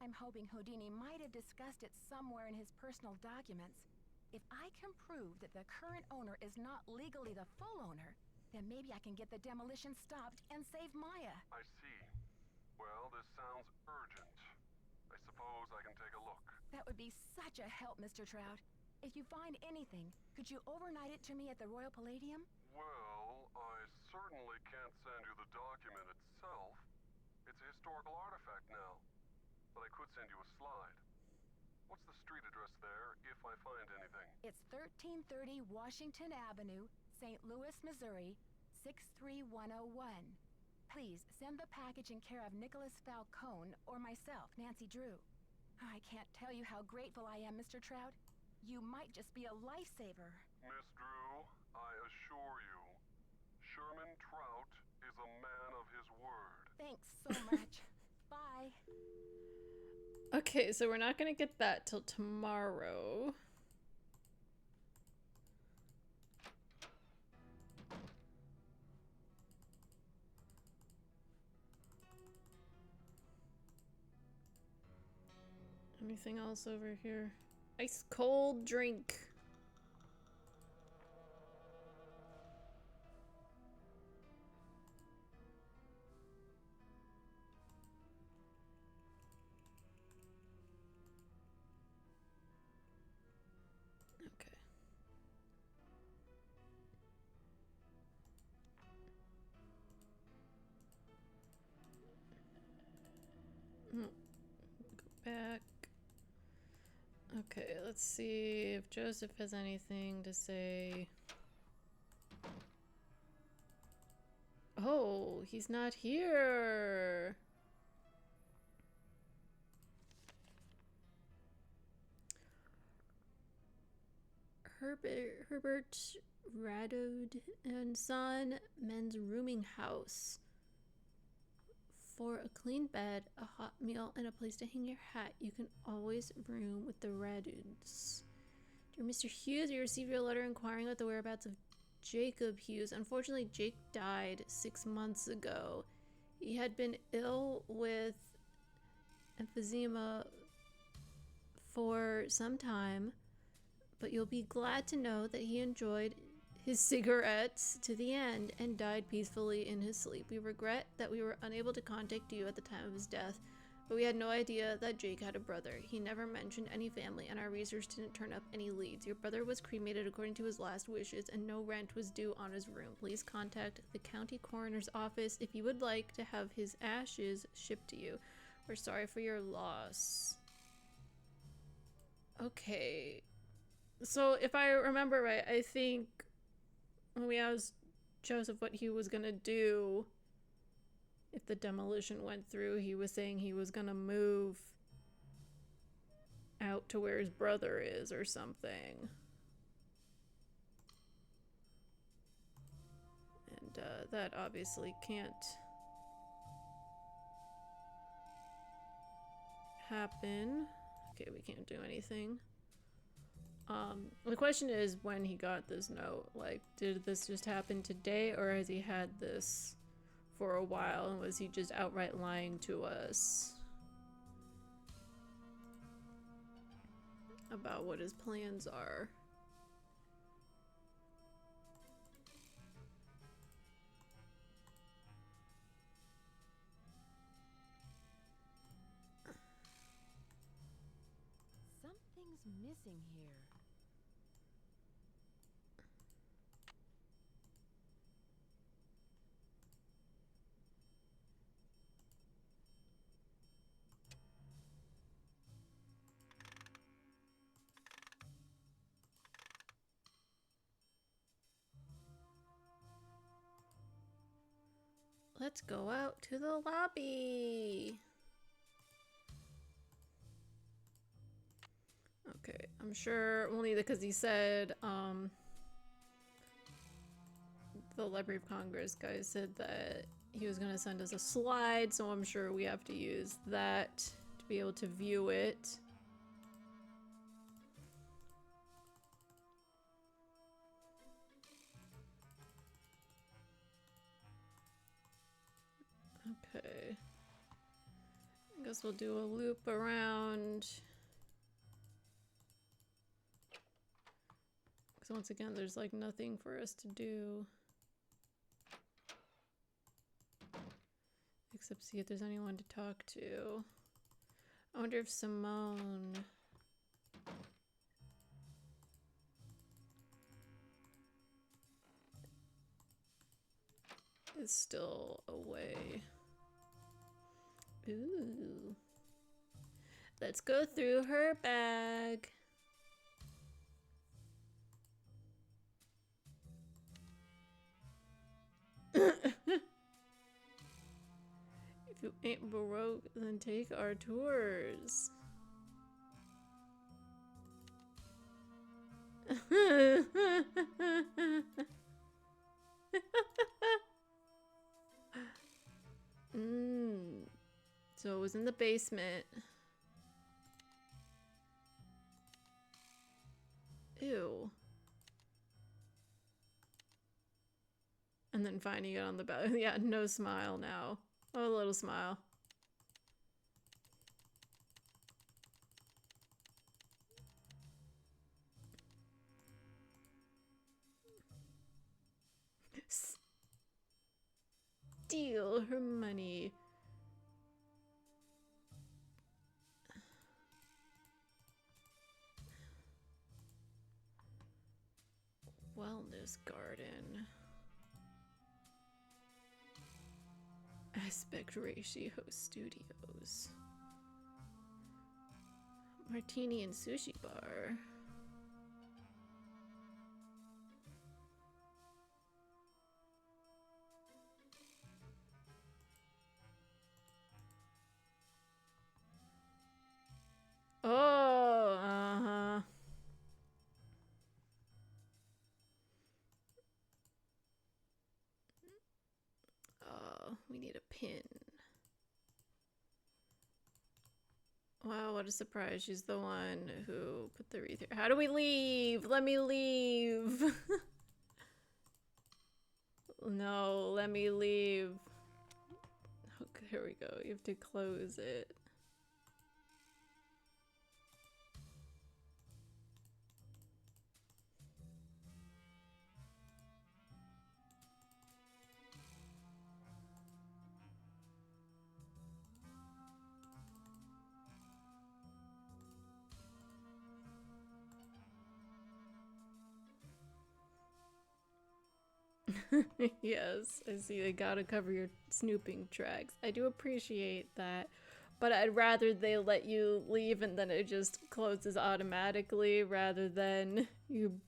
I'm hoping Houdini might have discussed it somewhere in his personal documents. If I can prove that the current owner is not legally the full owner, then maybe I can get the demolition stopped and save Maya. I see. Well, this sounds urgent. I suppose I can take a look. That would be such a help, Mr. Trout. If you find anything, could you overnight it to me at the Royal Palladium? Well, I certainly can't send you the document itself. It's a historical artifact now. But I could send you a slide. What's the street address there, if I find anything? It's 1330 Washington Avenue, St. Louis, Missouri, 63101. Please send the package in care of Nicholas Falcone or myself, Nancy Drew. I can't tell you how grateful I am, Mr. Trout. You might just be a lifesaver. Miss Drew, I assure you, Sherman Trout is a man of his word. Thanks so much. Bye. Okay, so we're not gonna get that till tomorrow. Anything else over here? Ice cold drink. Okay. Go back. Okay, let's see if Joseph has anything to say. Oh, he's not here. Herbert Radode and Son Men's Rooming House. For a clean bed, a hot meal, and a place to hang your hat, you can always room with the Radudes. Dear Mr. Hughes, we received your letter inquiring about the whereabouts of Jacob Hughes. Unfortunately, Jake died 6 months ago. He had been ill with emphysema for some time, but you'll be glad to know that he enjoyed his cigarettes to the end and died peacefully in his sleep. We regret that we were unable to contact you at the time of his death, but we had no idea that Jake had a brother. He never mentioned any family, and our research didn't turn up any leads. Your brother was cremated according to his last wishes, and no rent was due on his room. Please contact the county coroner's office if you would like to have his ashes shipped to you. We're sorry for your loss. Okay. So if I remember right, I think when we asked Joseph what he was gonna do if the demolition went through, he was saying he was gonna move out to where his brother is or something. And that obviously can't happen. Okay, we can't do anything. The question is when he got this note. Like, did this just happen today, or has he had this for a while, and was he just outright lying to us about what his plans are? Something's missing here. Let's go out to the lobby. Okay, I'm sure only because he said, the Library of Congress guy said that he was gonna send us a slide, so I'm sure we have to use that to be able to view it. Okay. I guess we'll do a loop around. Because once again, there's like nothing for us to do. Except see if there's anyone to talk to. I wonder if Simone is still away. Ooh. Let's go through her bag. If you ain't Baroque, then take our tours. So it was in the basement. Ew. And then finding it on the bed. Yeah, no smile now. Oh, a little smile. Steal her money. Wellness garden. Aspect Ratio Studios. Martini and Sushi Bar. We need a pin. Wow, what a surprise. She's the one who put the wreath here. How do we leave? Let me leave. No, let me leave. Okay, here we go. You have to close it. Yes, I see. They gotta cover your snooping tracks. I do appreciate that, but I'd rather they let you leave and then it just closes automatically rather than you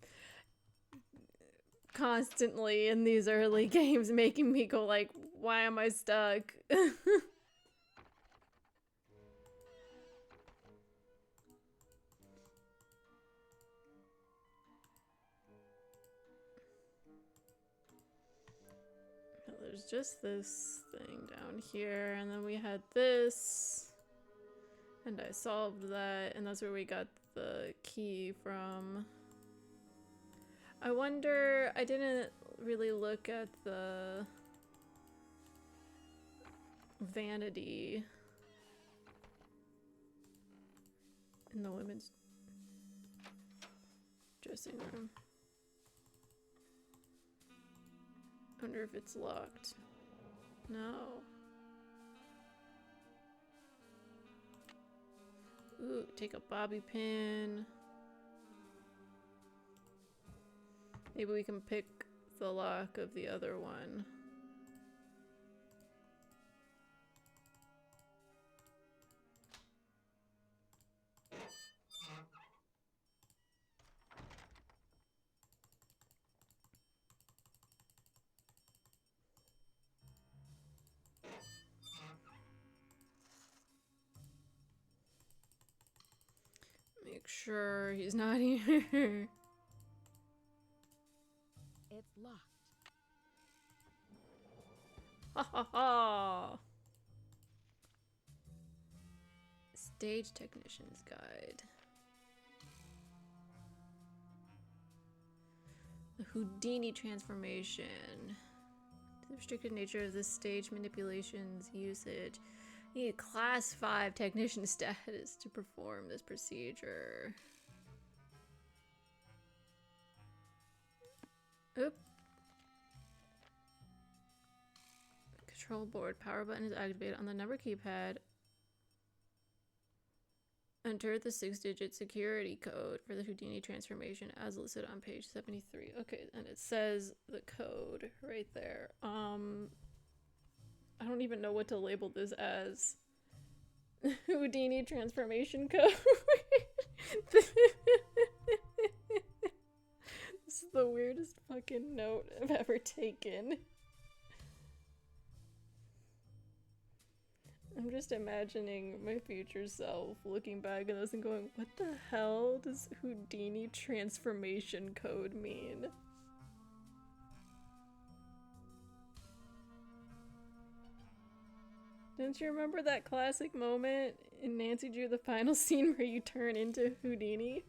constantly in these early games making me go like, why am I stuck? There's just this thing down here, and then we had this, and I solved that, and that's where we got the key from. I wonder, I didn't really look at the vanity in the women's dressing room. I wonder if it's locked. No. Ooh, take a bobby pin. Maybe we can pick the lock of the other one. Make sure he's not here. It's locked. Ha ha ha! Stage Technician's Guide. The Houdini transformation. The restricted nature of this stage manipulation's usage. You need class 5 technician status to perform this procedure. Oop. Control board. Power button is activated on the number keypad. Enter the 6-digit security code for the Houdini transformation as listed on page 73. Okay, and it says the code right there. I don't even know what to label this as. Houdini transformation code. This is the weirdest fucking note I've ever taken. I'm just imagining my future self looking back at this and going, what the hell does Houdini transformation code mean? Don't you remember that classic moment in Nancy Drew, the final scene where you turn into Houdini?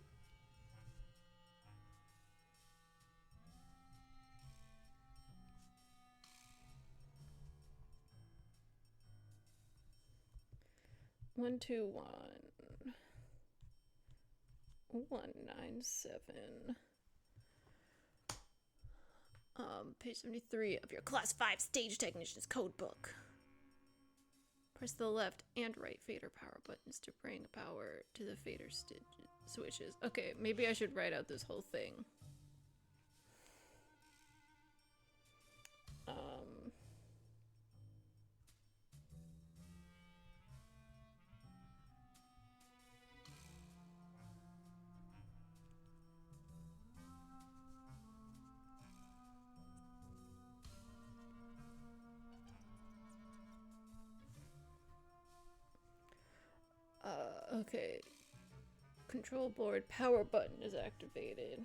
One, 2, 1. 197. Page 73 of your Class 5 Stage Technician's Code Book. Press the left and right fader power buttons to bring power to the fader switches. Okay, maybe I should write out this whole thing. Okay. Control board power button is activated.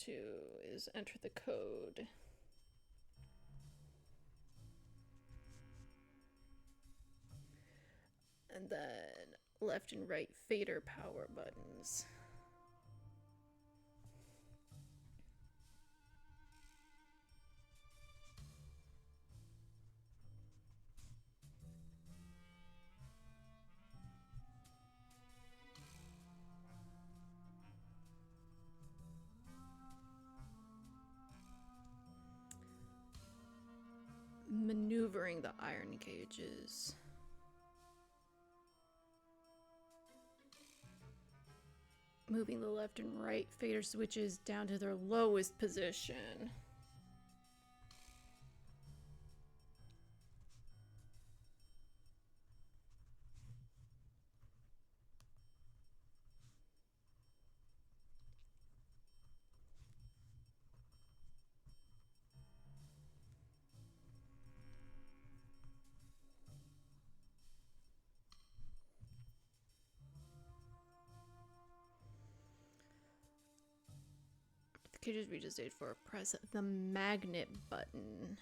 to is enter the code. And then left and right fader power buttons. Maneuvering the iron gauges. Moving the left and right fader switches down to their lowest position. Cages reach a stage 4. Press the magnet button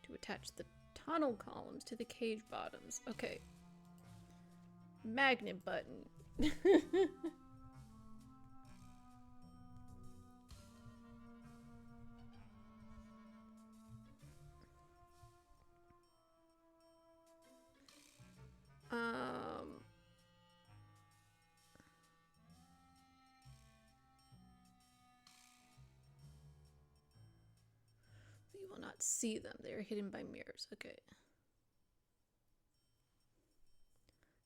to attach the tunnel columns to the cage bottoms. Okay. Magnet button. You will not see them. They are hidden by mirrors. Okay.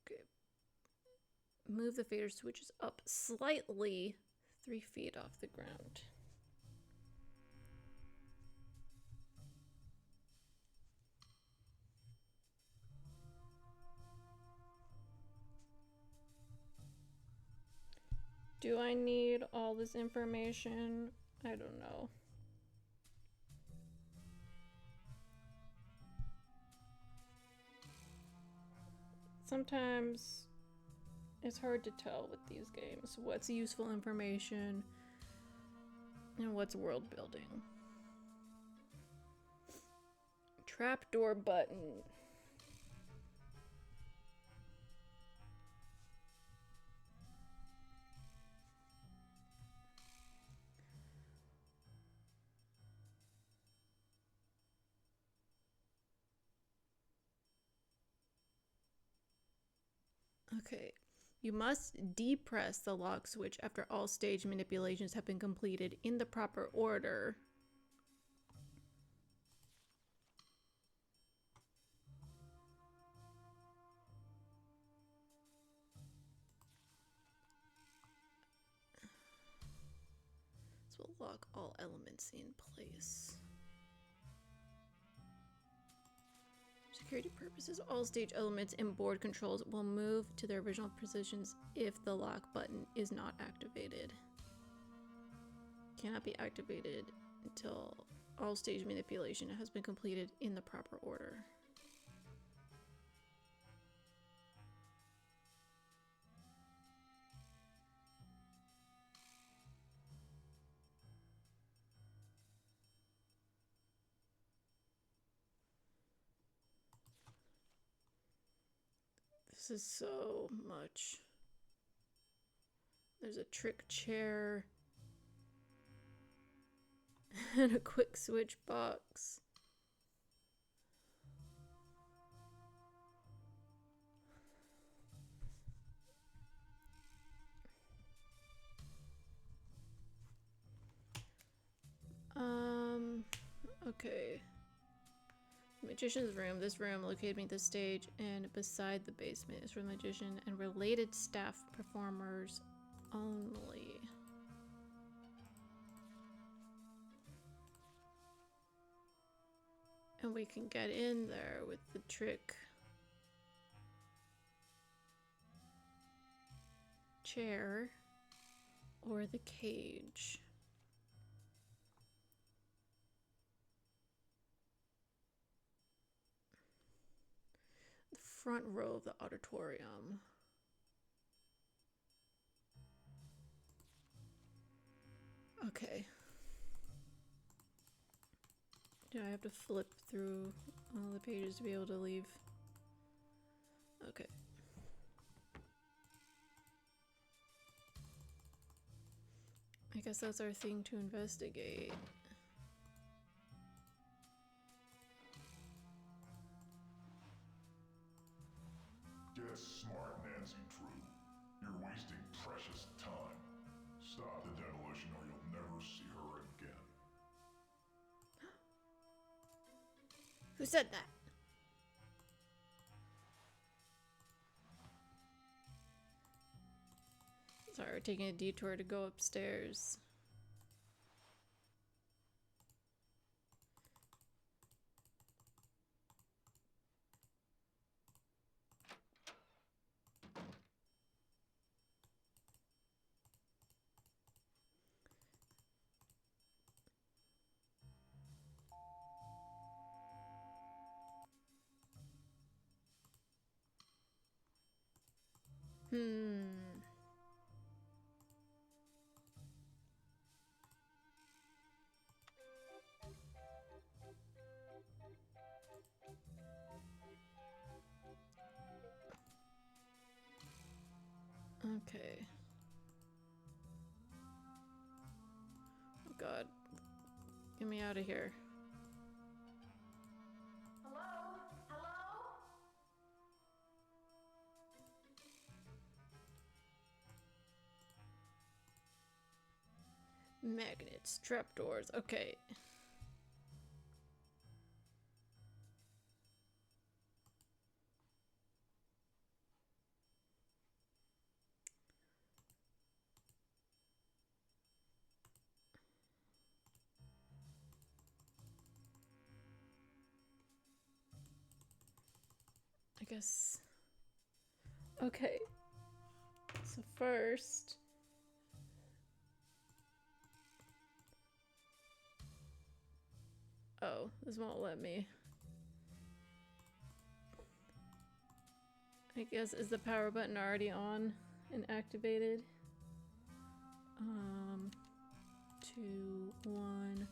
Okay. Move the fader switches up slightly 3 feet off the ground. Do I need all this information? I don't know. Sometimes it's hard to tell with these games what's useful information and what's world building. Trapdoor button. Okay, you must depress the lock switch after all stage manipulations have been completed in the proper order. This will lock all elements in place. Security purposes, all stage elements and board controls will move to their original positions if the lock button is not activated. Cannot be activated until all stage manipulation has been completed in the proper order. This is so much. There's a trick chair and a quick switch box. Okay. Magician's room. This room located beneath the stage and beside the basement is for the magician and related staff performers only. And we can get in there with the trick chair or the cage. Front row of the auditorium. Okay. Do I have to flip through all the pages to be able to leave? Okay. I guess that's our thing to investigate. Get smart, Nancy Drew. You're wasting precious time. Stop the demolition or you'll never see her again. Who said that? Sorry, we're taking a detour to go upstairs. Okay. Oh god. Get me out of here. Hello? Hello? Magnets, trapdoors, okay. I guess. Okay. So first. Oh, this won't let me. I guess, is the power button already on and activated? 2, 1,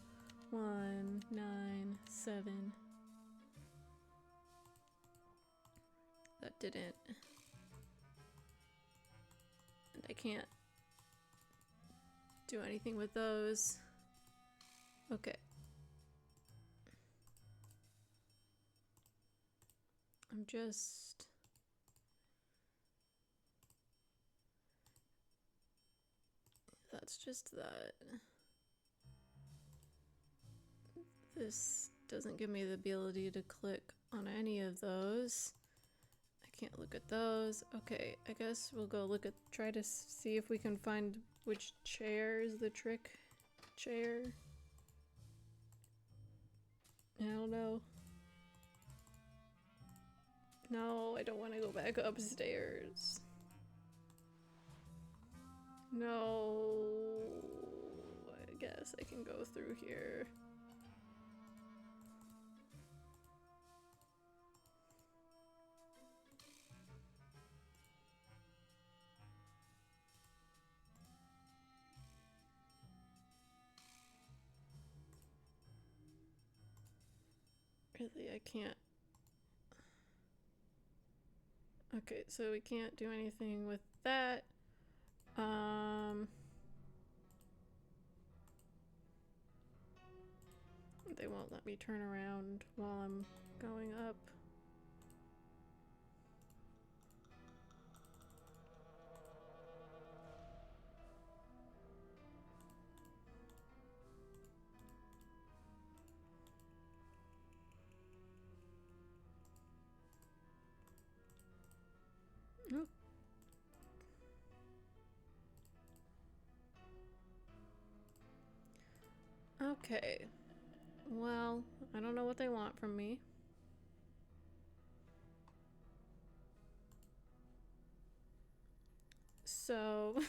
1, 9, 7. That didn't. And I can't do anything with those. Okay. I'm just... That's just that. This doesn't give me the ability to click on any of those. I can't look at those. Okay, I guess we'll go look at, try to see if we can find which chair is the trick chair. I don't know. No, I don't want to go back upstairs. No, I guess I can go through here. Really, I can't. Okay, so we can't do anything with that. They won't let me turn around while I'm going up. Nope. Okay. Well, I don't know what they want from me. So,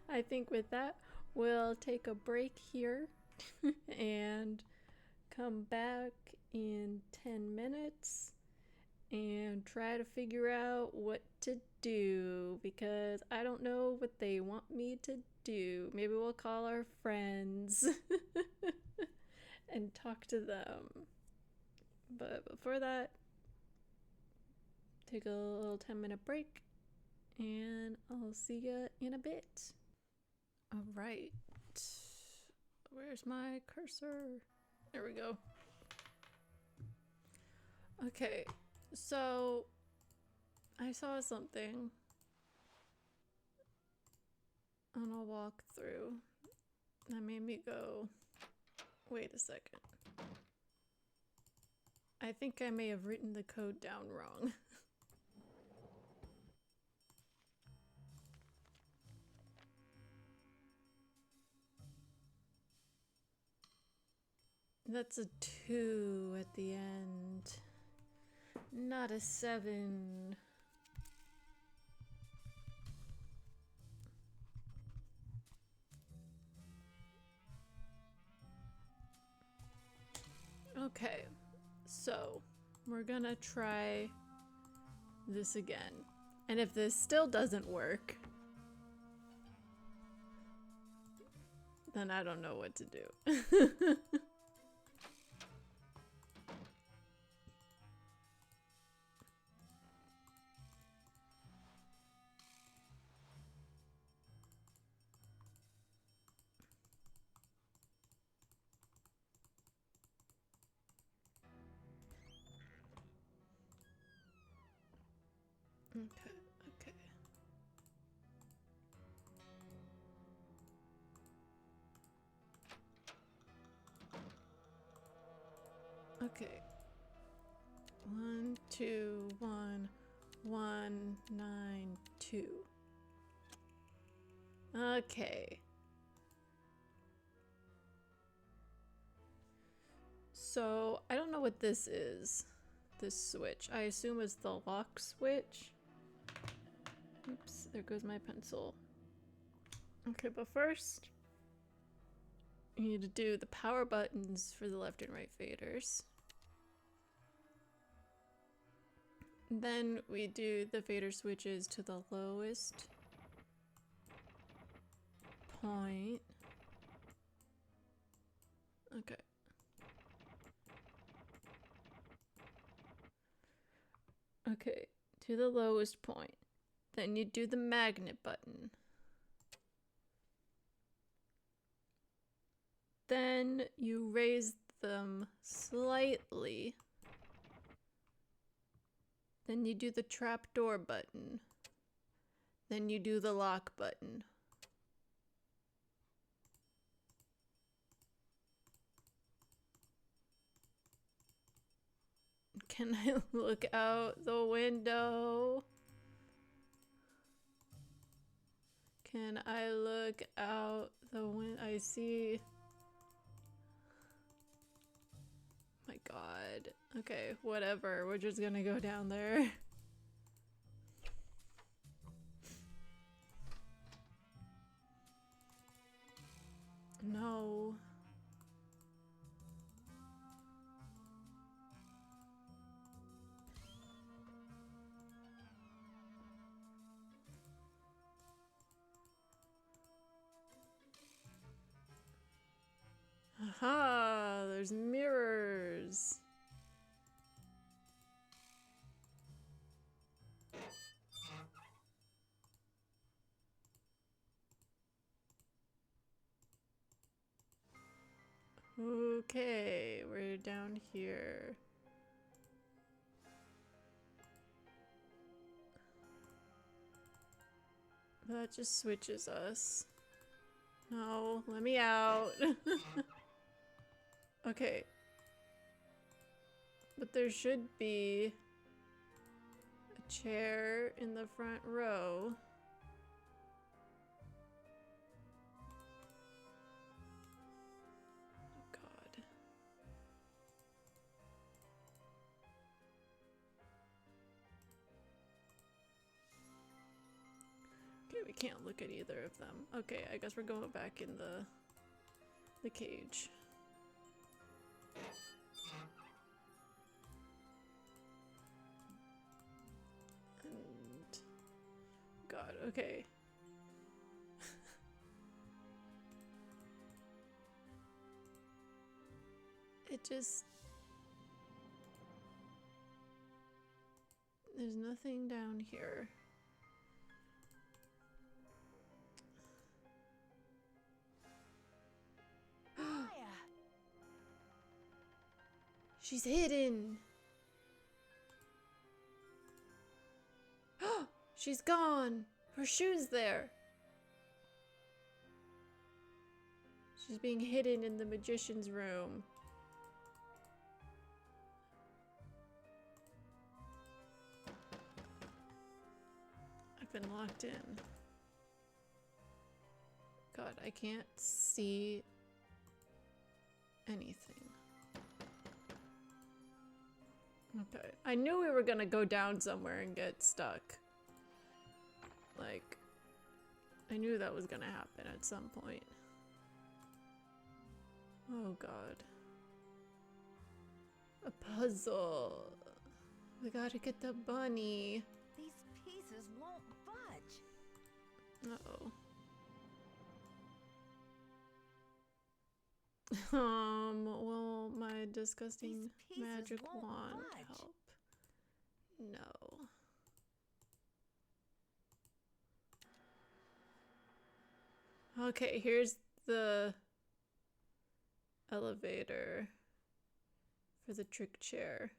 I think with that, we'll take a break here and come back in 10 minutes and try to figure out what to do because I don't know what they want me to do. Maybe we'll call our friends and talk to them. But before that, take a little 10-minute break and I'll see you in a bit. All right. Where's my cursor? There we go. Okay, so I saw something on a walkthrough that made me go, wait a second. I think I may have written the code down wrong. That's a 2 at the end, not a 7. Okay, so we're gonna try this again. And if this still doesn't work, then I don't know what to do. Okay. Okay. 1, 2, 1, 1, 9, 2. Okay. So, I don't know what this is. This switch. I assume is the lock switch. Oops, there goes my pencil. Okay, but first, you need to do the power buttons for the left and right faders. Then we do the fader switches to the lowest point. Okay. Okay, to the lowest point. Then you do the magnet button. Then you raise them slightly. Then you do the trapdoor button. Then you do the lock button. Can I look out the window? Can I look out the window? I see. My God. Okay, whatever. We're just gonna go down there. No. Aha, there's mirrors. Okay, we're down here. That just switches us. No, let me out. Okay. But there should be a chair in the front row. Oh God. Okay, we can't look at either of them. Okay, I guess we're going back in the cage. And God, okay. It just... There's nothing down here. She's hidden! She's gone! Her shoe's there! She's being hidden in the magician's room. I've been locked in. God, I can't see anything. Okay, I knew we were gonna go down somewhere and get stuck. Like, I knew that was gonna happen at some point. Oh God. A puzzle. We gotta get the bunny. These pieces won't budge. Uh-oh. Will my disgusting These pieces magic won't wand budge. help? No. Okay, here's the elevator for the trick chair.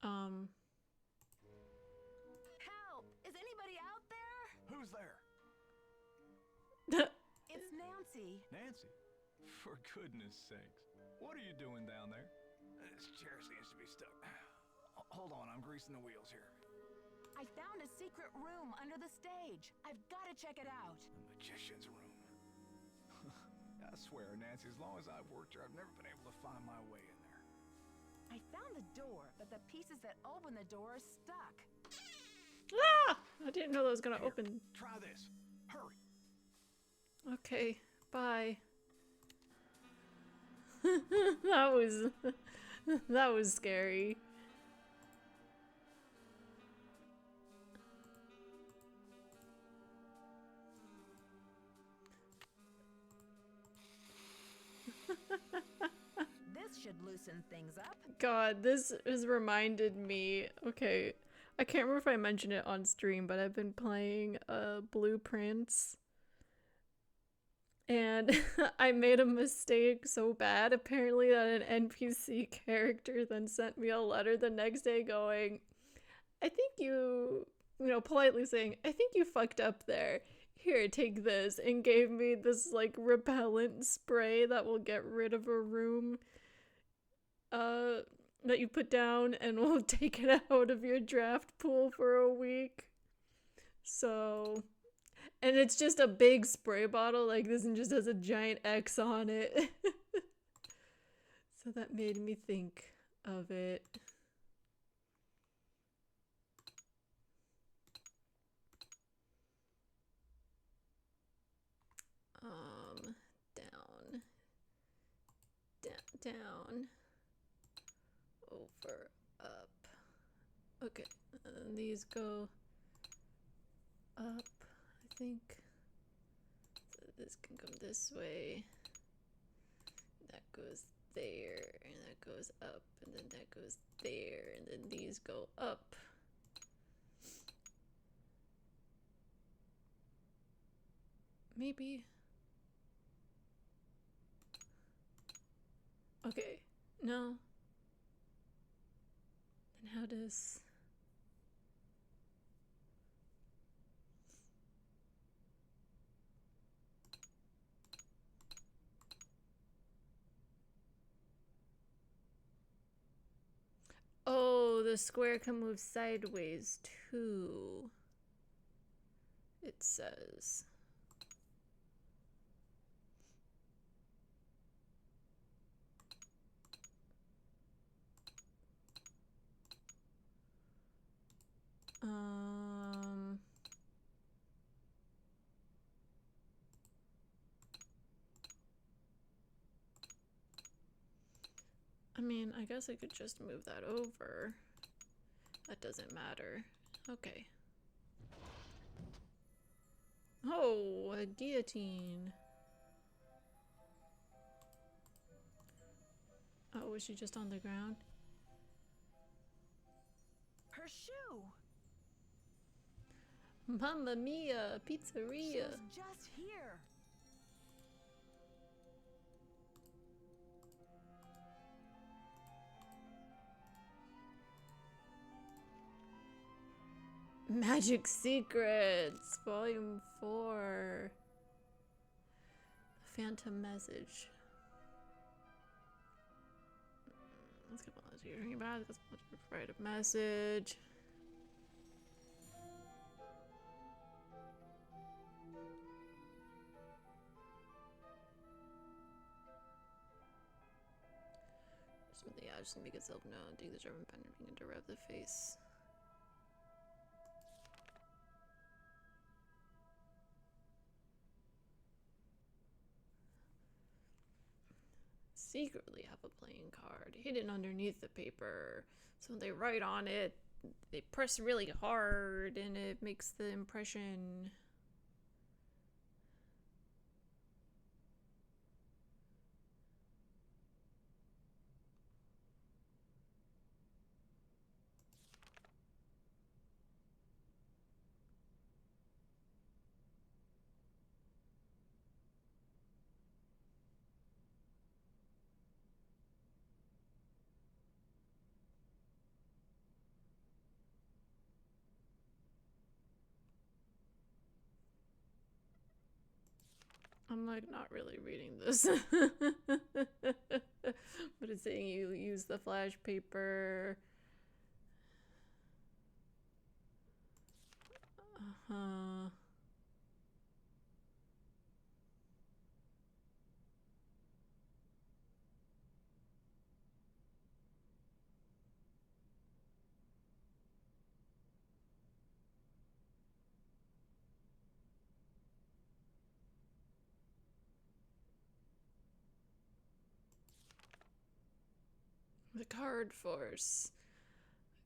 Help! Is anybody out there? Who's there? It's Nancy. Nancy? For goodness sakes. What are you doing down there? This chair seems to be stuck. Hold on, I'm greasing the wheels here. I found a secret room under the stage. I've got to check it out. The magician's room. I swear, Nancy, as long as I've worked here, I've never been able to find my way in there. I found the door, but the pieces that open the door are stuck. Ah! I didn't know that was gonna Here, open. Try this. Hurry. Okay, bye. that was scary. This should loosen things up. God, this has reminded me. Okay, I can't remember if I mentioned it on stream, but I've been playing Blueprints. And I made a mistake so bad, apparently, that an NPC character then sent me a letter the next day going, I think you know, politely saying, I think you fucked up there. Here, take this, and gave me this, like, repellent spray that will get rid of a room, that you put down and will take it out of your draft pool for a week. So... And it's just a big spray bottle like this and just has a giant X on it. So that made me think of it. Down. Down. Over. Up. Okay. And these go up. I think so. This can come this way. That goes there, and that goes up, and then that goes there, and then these go up. Maybe. Okay. No. Then how does... Oh, the square can move sideways too. It says. I mean, I guess I could just move that over. That doesn't matter. Okay. Oh, a guillotine. Oh, was she just on the ground? Her shoe! Mamma mia, She pizzeria. was just here. Magic Secrets, Volume 4. The Phantom Message. Let's get one of those here. Let's write a message. Something, yeah, just make itself known. Dig the German pen and to rub the face. Secretly have a playing card hidden underneath the paper. So when they write on it, they press really hard and it makes the impression. I'm like not really reading this. But it's saying you use the flash paper. Uh-huh. The card force.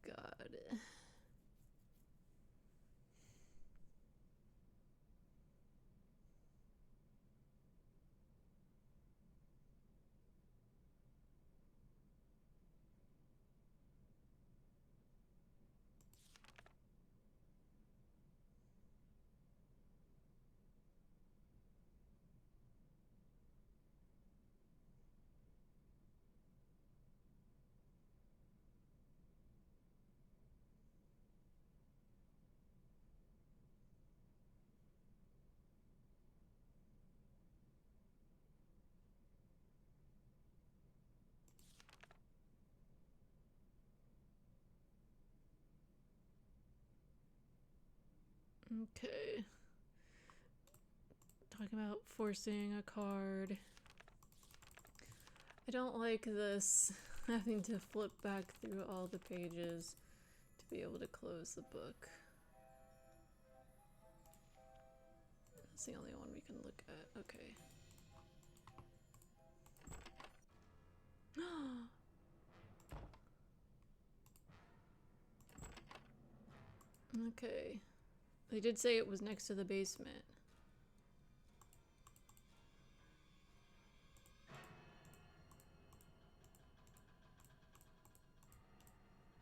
God. Okay. Talking about forcing a card. I don't like this, having to flip back through all the pages to be able to close the book. That's the only one we can look at. Okay. Okay. They did say it was next to the basement.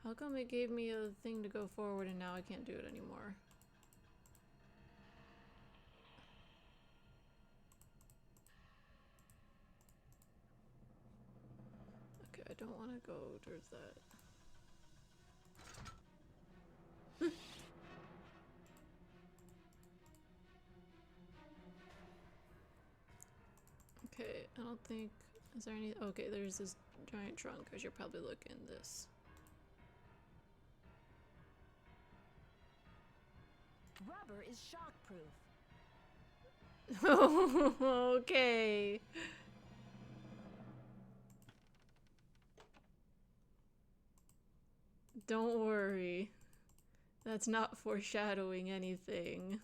How come it gave me a thing to go forward and now I can't do it anymore? Okay, I don't want to go towards that. Okay, I don't think... Is there any... Okay, there's this giant trunk. I should probably look in this. Rubber is shockproof. Okay. Don't worry. That's not foreshadowing anything.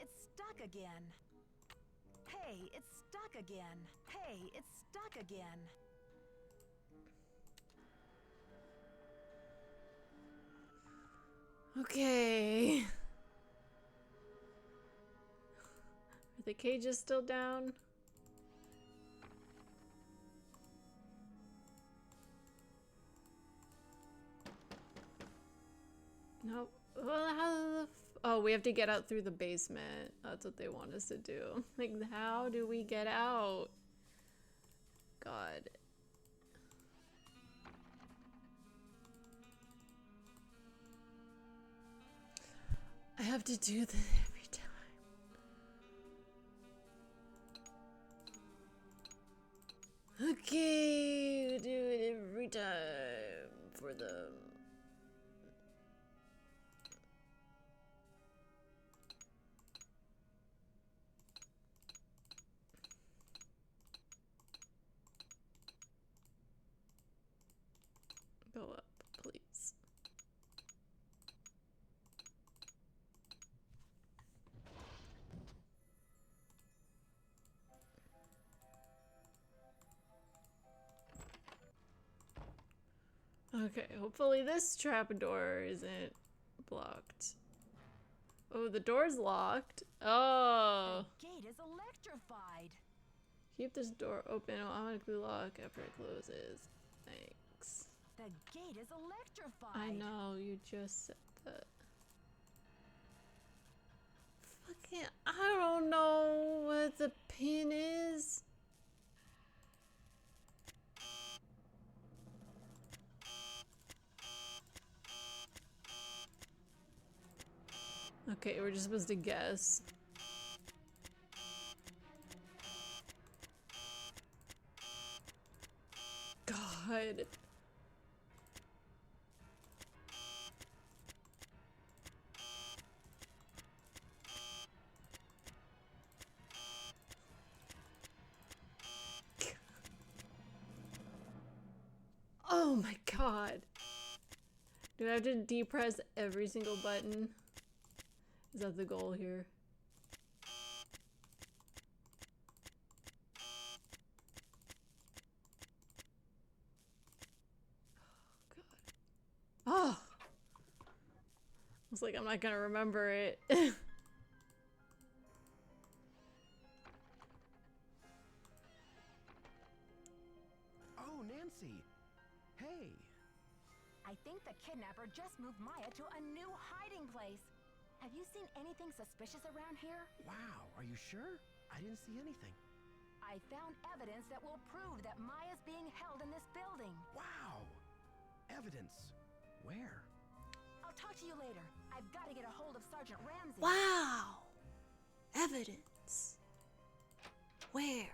it's stuck again. Hey, it's stuck again. Hey, it's stuck again. Okay. Are the cages still down? Nope. Well, how the oh, we have to get out through the basement. That's what they want us to do. Like, how do we get out? God. I have to do this every time. Okay, we do it every time for them. Go up, please. Okay, hopefully this trapdoor isn't blocked. Oh, the door's locked. Oh. The gate is electrified. Keep this door open. It'll automatically lock after it closes. Thanks. The gate is electrified. I know, you just said that. Fucking, I don't know what the pin is. Okay, we're just supposed to guess. God. Oh my God. Do I have to depress every single button? Is that the goal here? Oh! I was like, I'm not gonna remember it. Oh, Nancy. Hey. I think the kidnapper just moved Maya to a new hiding place. Have you seen anything suspicious around here? Wow, are you sure? I didn't see anything. I found evidence that will prove that Maya's being held in this building. Wow. Evidence. Where? I'll talk to you later. I've got to get a hold of Sergeant Ramsey. Wow! Evidence. Where?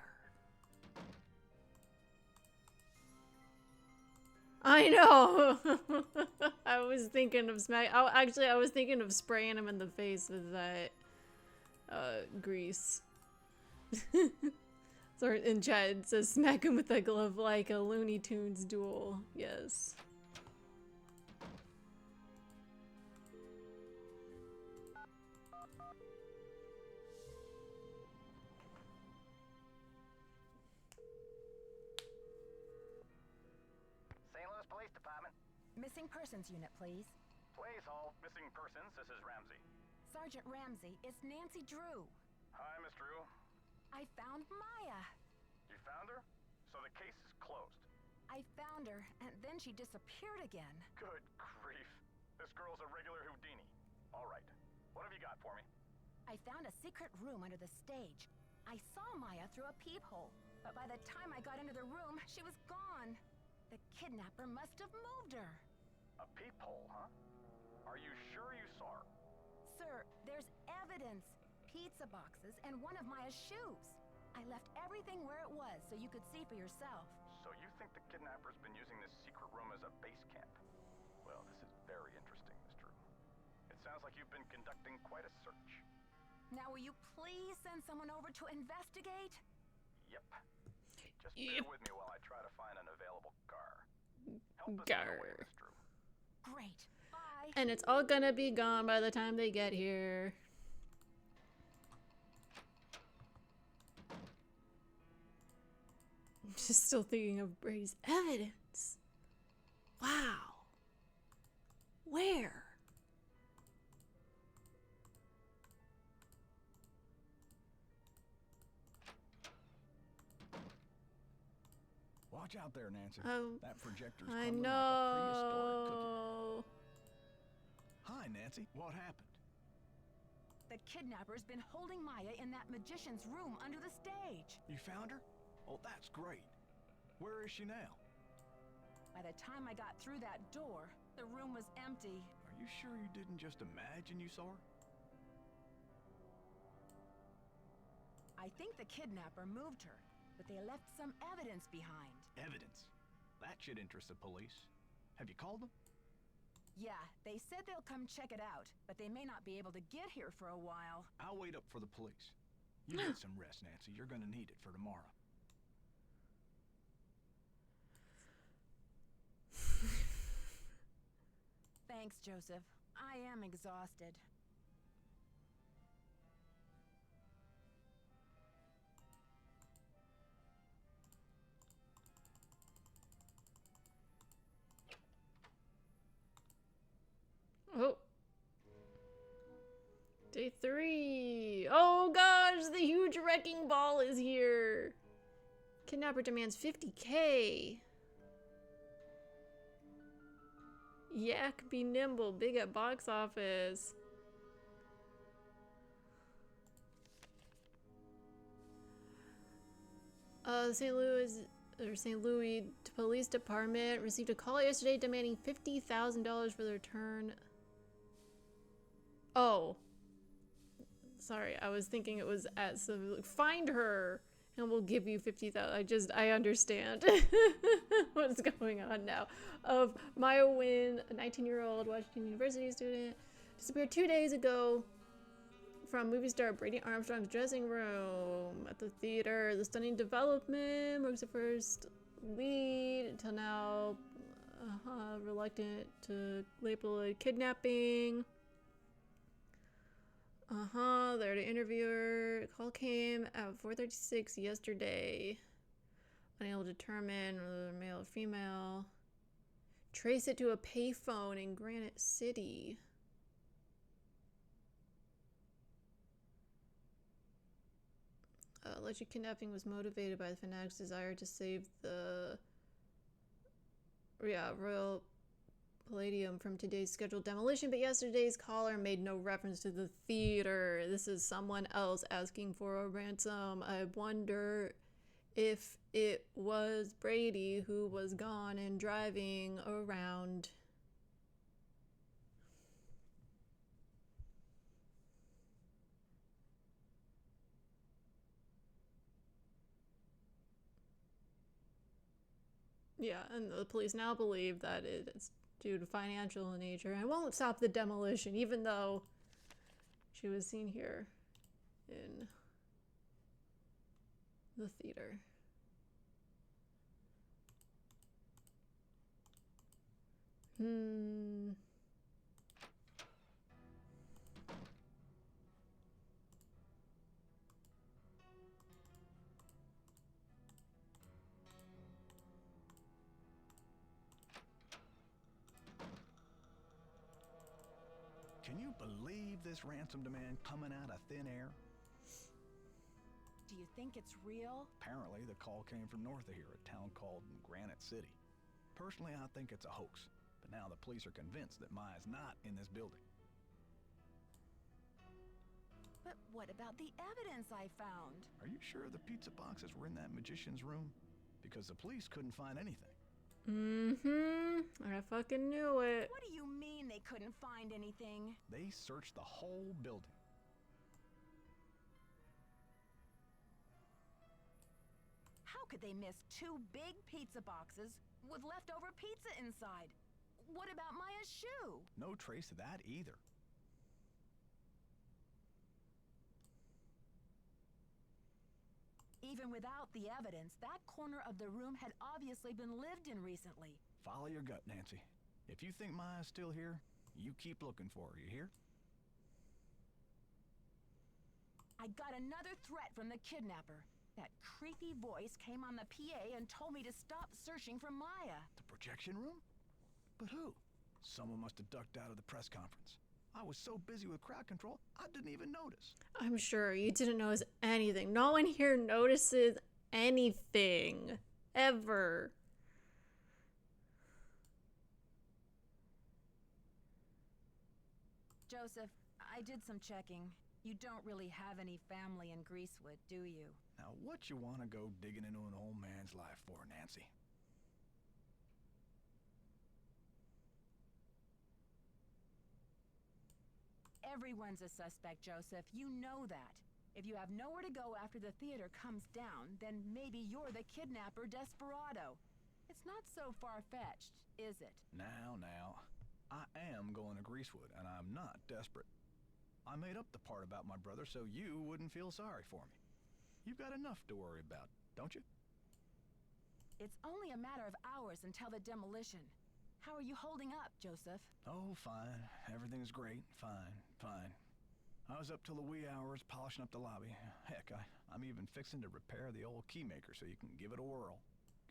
I know! I was thinking of actually, I was thinking of spraying him in the face with that, grease. So in chat it says, smack him with that glove like a Looney Tunes duel. Yes. St. Louis Police Department. Missing persons unit, please. Please hold. Missing persons. This is Ramsey. Sergeant Ramsey, it's Nancy Drew. Hi, Miss Drew. I found Maya. You found her? So the case is closed. I found her, and then she disappeared again. Good grief. This girl's a regular Houdini. All right. What have you got for me? I found a secret room under the stage. I saw Maya through a peephole, but by the time I got into the room, she was gone. The kidnapper must have moved her. A peephole, huh? Are you sure you saw her? Sir, there's evidence. Pizza boxes and one of Maya's shoes. I left everything where it was so you could see for yourself. So you think the kidnapper's been using this secret room as a base camp? Well, this is very interesting, Miss Drew. It sounds like you've been conducting quite a search. Now will you please send someone over to investigate? Yep. Just bear with me while I try to find an available car. Help us Gar. out of the way, Miss Drew. Great. Bye. And it's all gonna be gone by the time they get here. just still thinking of Brady's evidence. Wow. Where? Watch out there, Nancy. Oh, That projector's I crumbling like a prehistoric cookie. know. Hi, Nancy. What happened? The kidnapper's been holding Maya in that magician's room under the stage. You found her? Oh, that's great. Where is she now? By the time I got through that door, the room was empty. Are you sure you didn't just imagine you saw her? I think the kidnapper moved her, but they left some evidence behind. Evidence? That should interest the police. Have you called them? Yeah, they said they'll come check it out, but they may not be able to get here for a while. I'll wait up for the police. You get some rest, Nancy. You're gonna need it for tomorrow. Thanks, Joseph. I am exhausted. Oh. Day 3. Oh gosh, the huge wrecking ball is here. Kidnapper demands $50K. Yak, be nimble, big at box office. St. Louis Police Department received a call yesterday demanding $50,000 for the return. Oh. Sorry, I was thinking it was at some, find her and we'll give you $50,000. I understand what's going on now. Of Maya Wynn, a 19-year-old Washington University student, disappeared 2 days ago from movie star Brady Armstrong's dressing room at the theater. The stunning development marks the first lead until now reluctant to label it kidnapping. There to interview her. Call came at 4:36 yesterday. Unable to determine whether male or female. Trace it to a payphone in Granite City. Alleged kidnapping was motivated by the fanatic's desire to save the Royal Palladium from today's scheduled demolition, but yesterday's caller made no reference to the theater. This is someone else asking for a ransom. I wonder if it was Brady who was gone and driving around. Yeah, and the police now believe that it's due to financial nature and won't stop the demolition, even though she was seen here in the theater. Can you believe this ransom demand coming out of thin air? Do you think it's real? Apparently, the call came from north of here, a town called Granite City. Personally, I think it's a hoax, but now the police are convinced that Maya's not in this building. But what about the evidence I found? Are you sure the pizza boxes were in that magician's room? Because the police couldn't find anything. I fucking knew it. What do you mean they couldn't find anything? They searched the whole building. How could they miss 2 big pizza boxes with leftover pizza inside? What about Maya's shoe? No trace of that either. Even without the evidence, that corner of the room had obviously been lived in recently. Follow your gut, Nancy. If you think Maya's still here, you keep looking for her, you hear? I got another threat from the kidnapper. That creepy voice came on the PA and told me to stop searching for Maya. The projection room? But who? Someone must have ducked out of the press conference. I was so busy with crowd control, I didn't even notice. I'm sure you didn't notice anything. No one here notices anything. Ever. Joseph, I did some checking. You don't really have any family in Greasewood, do you? Now, what you want to go digging into an old man's life for, Nancy? Everyone's a suspect, Joseph. You know that. If you have nowhere to go after the theater comes down, then maybe you're the kidnapper desperado. It's not so far-fetched, is it? Now. I am going to Greasewood, and I'm not desperate. I made up the part about my brother so you wouldn't feel sorry for me. You've got enough to worry about, don't you? It's only a matter of hours until the demolition. How are you holding up, Joseph? Oh, fine. Everything's great. Fine. I was up till the wee hours polishing up the lobby. Heck, I'm even fixing to repair the old keymaker so you can give it a whirl.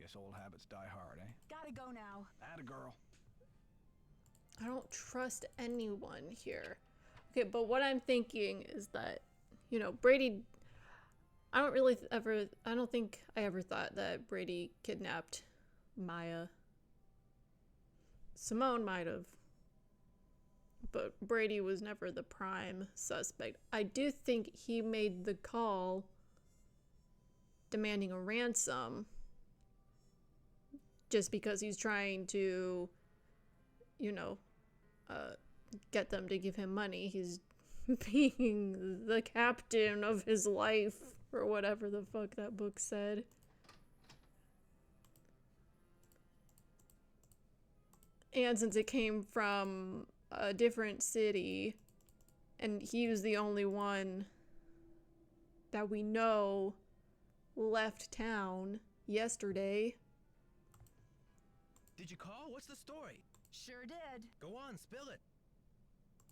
Guess old habits die hard, eh? Gotta go now. Atta girl. I don't trust anyone here. Okay, but what I'm thinking is that, you know, Brady... I don't think I ever thought that Brady kidnapped Maya. Simone might have. But Brady was never the prime suspect. I do think he made the call demanding a ransom just because he's trying to, you know, get them to give him money. He's being the captain of his life, or whatever the fuck that book said. And since it came from a different city, and he was the only one that we know left town yesterday. Did you call? What's the story? Sure did. Go on, spill it.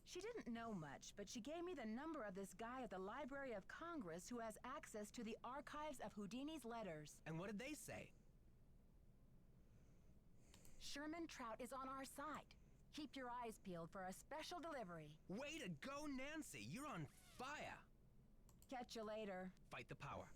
She didn't know much, but she gave me the number of this guy at the Library of Congress who has access to the archives of Houdini's letters. And what did they say? Sherman Trout is on our side. Keep your eyes peeled for a special delivery. Way to go, Nancy! You're on fire! Catch you later. Fight the power.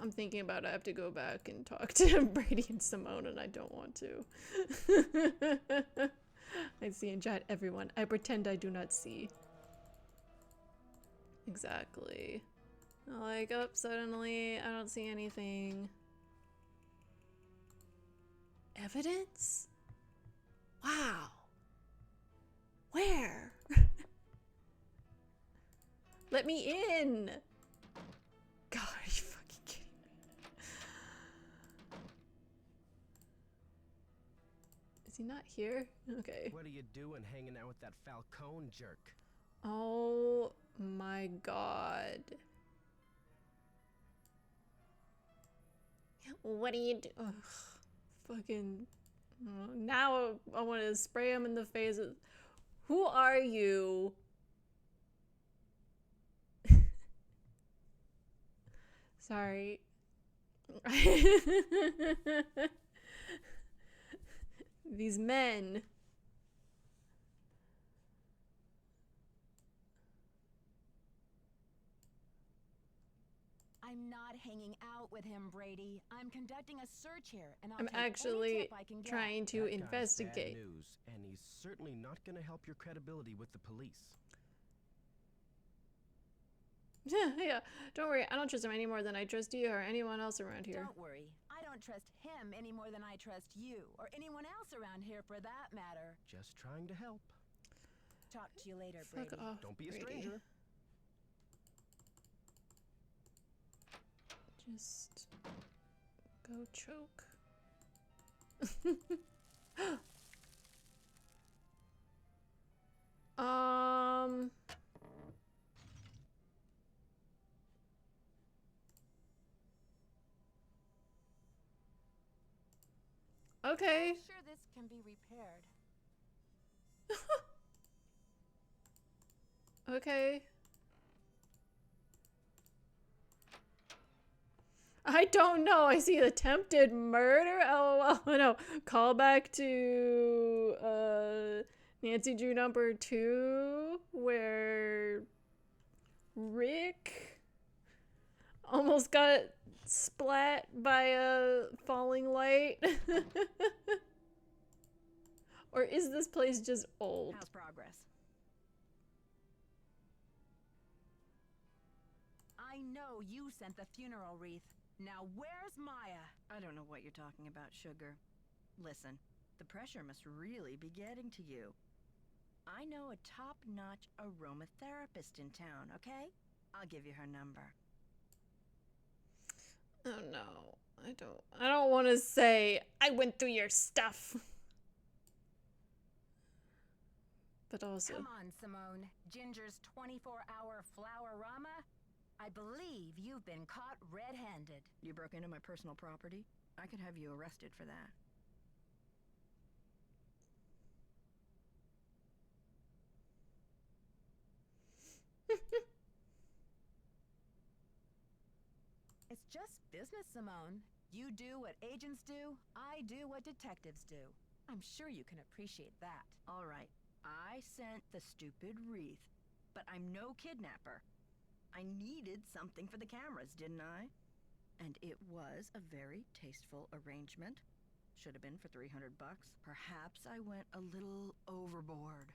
I'm thinking about I have to go back and talk to Brady and Simone, and I don't want to. I see in chat everyone. I pretend I do not see. Exactly. Like, oh, suddenly I don't see anything. Evidence? Wow. Where? Let me in! God, are you fucking kidding me? Is he not here? Okay. What are you doing hanging out with that Falcone jerk? Oh my god. What do you do? Ugh. Fucking. Now I want to spray him in the face. Who are you? Sorry. These men. I'm not hanging out with him, Brady. I'm conducting a search here, and I'll I'm take any actually tip I can get. trying to That guy's investigate. Bad news, and he's certainly not going to help your credibility with the police. Yeah, don't worry. I don't trust him any more than I trust you or anyone else around here. Don't worry. I don't trust him any more than I trust you, or anyone else around here for that matter. Just trying to help. Talk to you later, Fuck Brady. off, Don't be a Brady. stranger. Just go choke. Okay. I'm sure this can be repaired. Okay. I don't know. I see attempted murder. Oh, no. Call back to Nancy Drew number 2, where Rick almost got splat by a falling light. Or is this place just old? How's progress? I know you sent the funeral wreath. Now where's Maya? I don't know what you're talking about, Sugar. Listen, the pressure must really be getting to you. I know a top-notch aromatherapist in town, okay? I'll give you her number. Oh no. I don't want to say I went through your stuff. But also, Come on, Simone. Ginger's 24-hour flower-rama? I believe you've been caught red-handed. You broke into my personal property? I could have you arrested for that. It's just business, Simone. You do what agents do, I do what detectives do. I'm sure you can appreciate that. All right, I sent the stupid wreath, but I'm no kidnapper. I needed something for the cameras, didn't I? And it was a very tasteful arrangement. Should have been for $300. Perhaps I went a little overboard.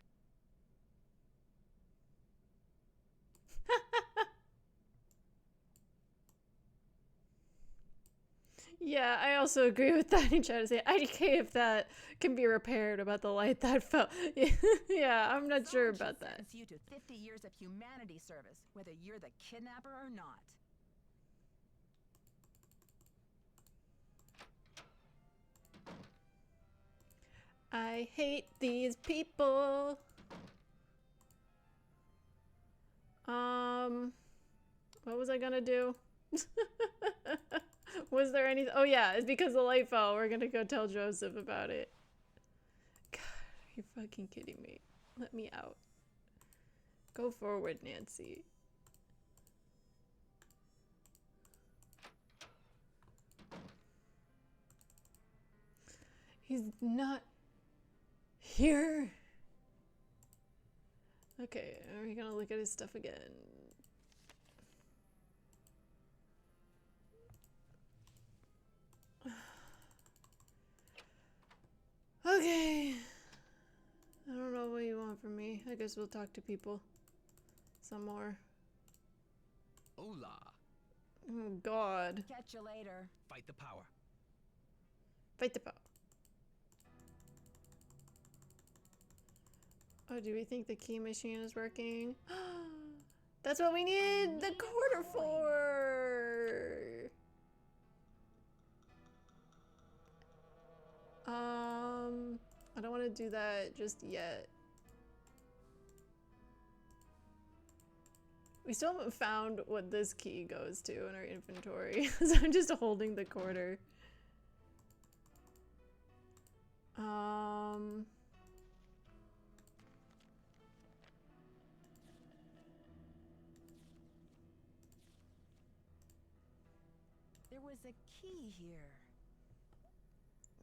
yeah, I also agree with that. He tried to say IDK if that can be repaired about the light that fell. Yeah, I'm not sure about that. Sentence you to 50 years of humanity service, whether you're the kidnapper or not. I hate these people. What was I gonna do? Was there anything? Oh yeah, it's because the light fell. We're gonna go tell Joseph about it. God, are you fucking kidding me? Let me out. Go forward, Nancy. He's not here. Okay, are we gonna look at his stuff again? Okay. I don't know what you want from me. I guess we'll talk to people some more. Hola. Oh god. Catch you later. Fight the power. Fight the power. Oh, do we think the key machine is working? That's what we need the quarter for. I don't want to do that just yet. We still haven't found what this key goes to in our inventory, so I'm just holding the quarter. There was a key here.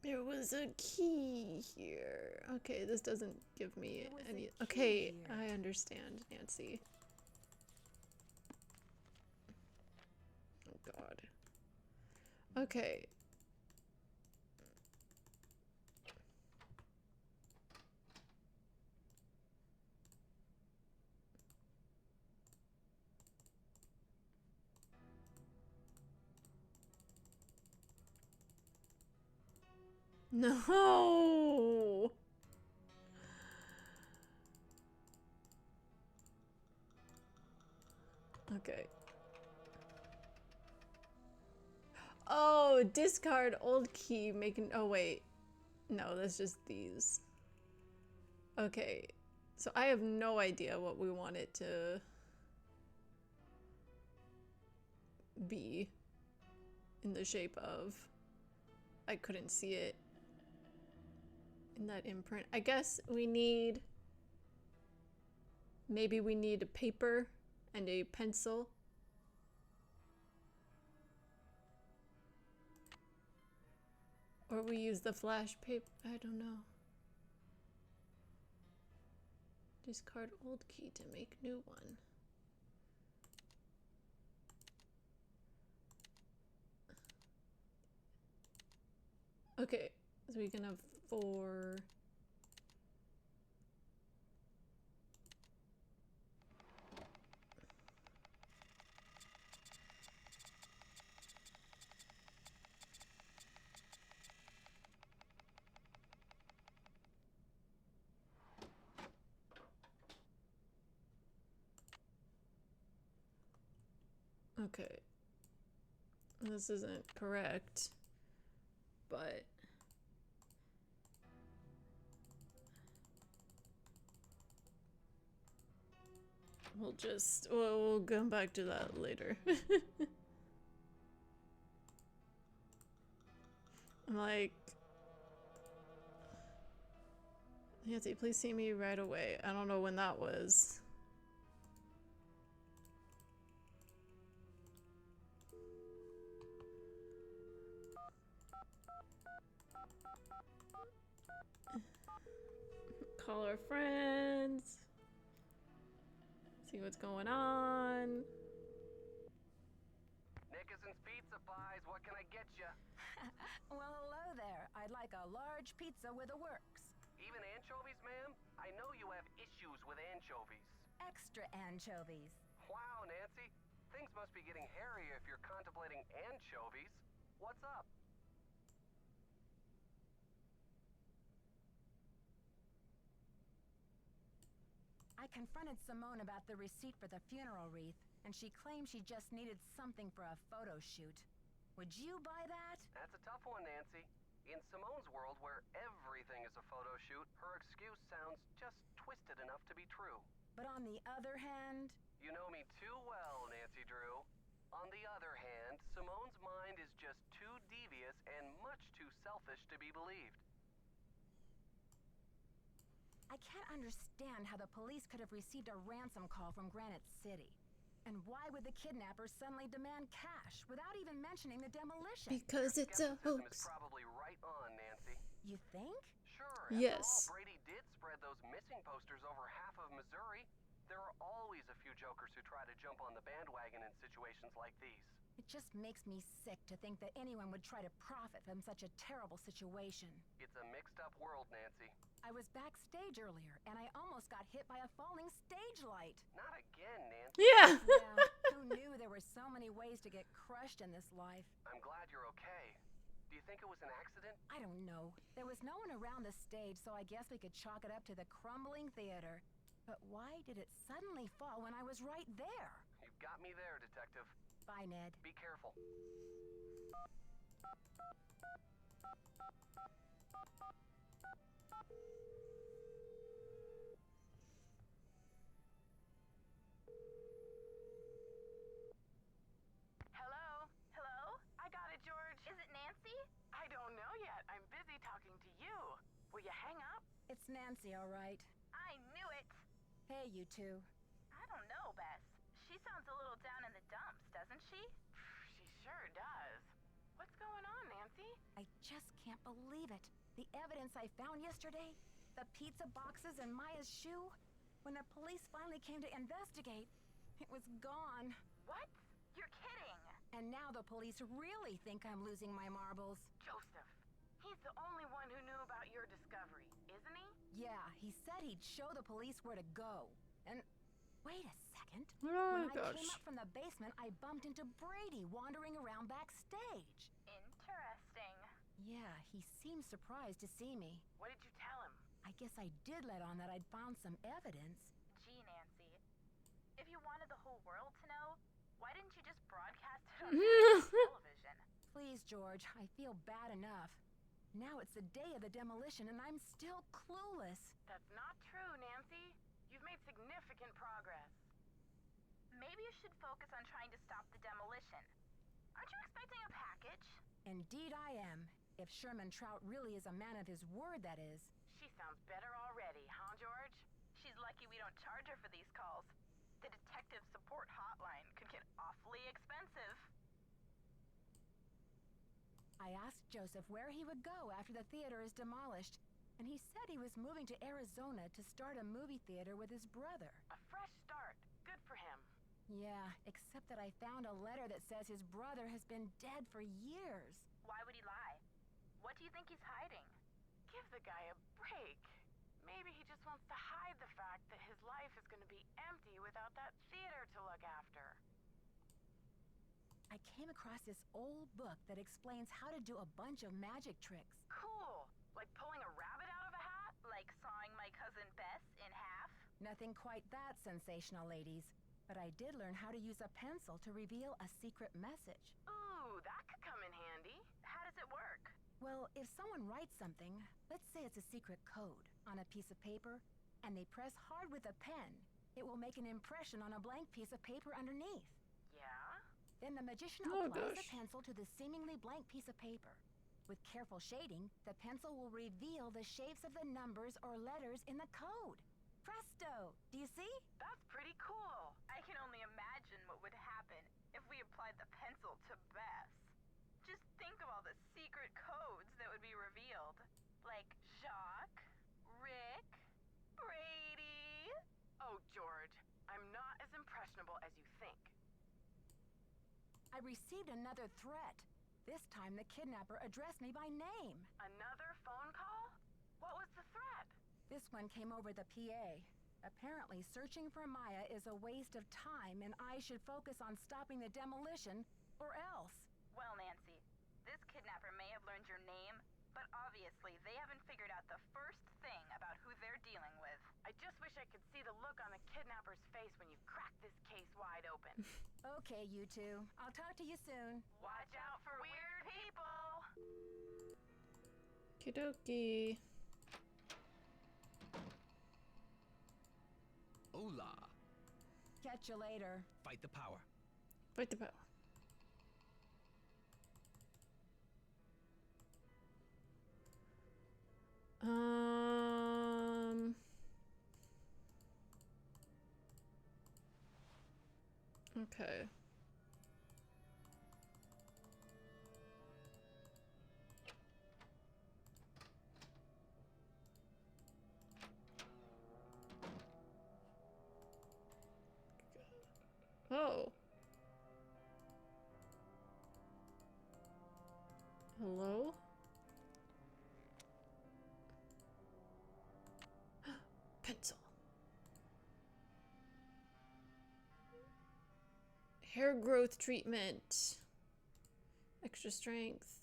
There was a key here. Okay, this doesn't give me There was a any. key Okay, here. I understand, Nancy. Oh god. Okay. No. Okay. Oh, discard old key, making. Oh, wait. No, that's just these. Okay. So I have no idea what we want it to be in the shape of. I couldn't see it in that imprint. I guess we need Maybe we need a paper and a pencil. Or we use the flash paper. I don't know. Discard old key to make new one. Okay, so we can have 4. Okay. This isn't correct, but we'll come back to that later. I'm like, Nancy, please see me right away. I don't know when that was. Call our friends. See what's going on. Nickerson's Pizza Pies, what can I get you? Well, hello there. I'd like a large pizza with a works. Even anchovies, ma'am? I know you have issues with anchovies. Extra anchovies. Wow, Nancy. Things must be getting hairier if you're contemplating anchovies. What's up? I confronted Simone about the receipt for the funeral wreath, and she claimed she just needed something for a photo shoot. Would you buy that? That's a tough one, Nancy. In Simone's world, where everything is a photo shoot, her excuse sounds just twisted enough to be true. But on the other hand... You know me too well, Nancy Drew. On the other hand, Simone's mind is just too devious and much too selfish to be believed. I can't understand how the police could have received a ransom call from Granite City. And why would the kidnappers suddenly demand cash without even mentioning the demolition? Because it's a Skepticism is hoax. probably right on, Nancy. You think? Sure. Yes. After all, Brady did spread those missing posters over half of Missouri. There are always a few jokers who try to jump on the bandwagon in situations like these. It just makes me sick to think that anyone would try to profit from such a terrible situation. It's a mixed-up world, Nancy. I was backstage earlier, and I almost got hit by a falling stage light. Not again, Nancy. Yeah. Yeah, who knew there were so many ways to get crushed in this life? I'm glad you're okay. Do you think it was an accident? I don't know. There was no one around the stage, so I guess we could chalk it up to the crumbling theater. But why did it suddenly fall when I was right there? You've got me there, Detective. Bye, Ned. Be careful. Hello? Hello? I got it, George. Is it Nancy? I don't know yet. I'm busy talking to you. Will you hang up? It's Nancy, all right. I knew it. Hey, you two. I don't know, Bess. She sounds a little down in the dumps, doesn't she? She sure does. What's going on, Nancy? I just can't believe it. The evidence I found yesterday, the pizza boxes and Maya's shoe, when the police finally came to investigate, it was gone. What? You're kidding. And now the police really think I'm losing my marbles. Joseph, he's the only one who knew about your discovery, isn't he? Yeah, he said he'd show the police where to go. And wait a second. Oh, When I gosh. came up from the basement, I bumped into Brady wandering around backstage. Interesting. Yeah, he seemed surprised to see me. What did you tell him? I guess I did let on that I'd found some evidence. Gee, Nancy. If you wanted the whole world to know, why didn't you just broadcast it on television? Please, George, I feel bad enough. Now it's the day of the demolition and I'm still clueless. That's not true, Nancy. You've made significant progress. Maybe you should focus on trying to stop the demolition. Aren't you expecting a package? Indeed I am. If Sherman Trout really is a man of his word, that is. She sounds better already, huh, George? She's lucky we don't charge her for these calls. The detective support hotline could get awfully expensive. I asked Joseph where he would go after the theater is demolished, and he said he was moving to Arizona to start a movie theater with his brother. A fresh start. Good for him. Yeah, except that I found a letter that says his brother has been dead for years. Why would he lie? What do you think he's hiding? Give the guy a break. Maybe he just wants to hide the fact that his life is going to be empty without that theater to look after. I came across this old book that explains how to do a bunch of magic tricks. Cool. Like pulling a rabbit out of a hat? Like sawing my cousin Bess in half? Nothing quite that sensational, ladies. But I did learn how to use a pencil to reveal a secret message. Ooh, that could come in handy. How does it work? Well, if someone writes something, let's say it's a secret code, on a piece of paper, and they press hard with a pen, it will make an impression on a blank piece of paper underneath. Yeah? Then the magician Oh, applies gosh. the pencil to the seemingly blank piece of paper. With careful shading, the pencil will reveal the shapes of the numbers or letters in the code. Presto! Do you see? That's pretty cool. I can only imagine what would happen if we applied the pencil to Bess. Just think of all the secret codes that would be revealed. Like Jacques, Rick, Brady. Oh, George, I'm not as impressionable as you think. I received another threat. This time the kidnapper addressed me by name. Another phone call? What was the threat? This one came over the PA. Apparently, searching for Maya is a waste of time and I should focus on stopping the demolition, or else. Well, Nancy, this kidnapper may have learned your name, but obviously they haven't figured out the first thing about who they're dealing with. I just wish I could see the look on the kidnapper's face when you crack this case wide open. Okay, you two. I'll talk to you soon. Watch out for weird people! Okie Hola. Catch you later. Fight the power. Fight the power. Okay. Oh. Hello? Pencil. Hair growth treatment. Extra strength.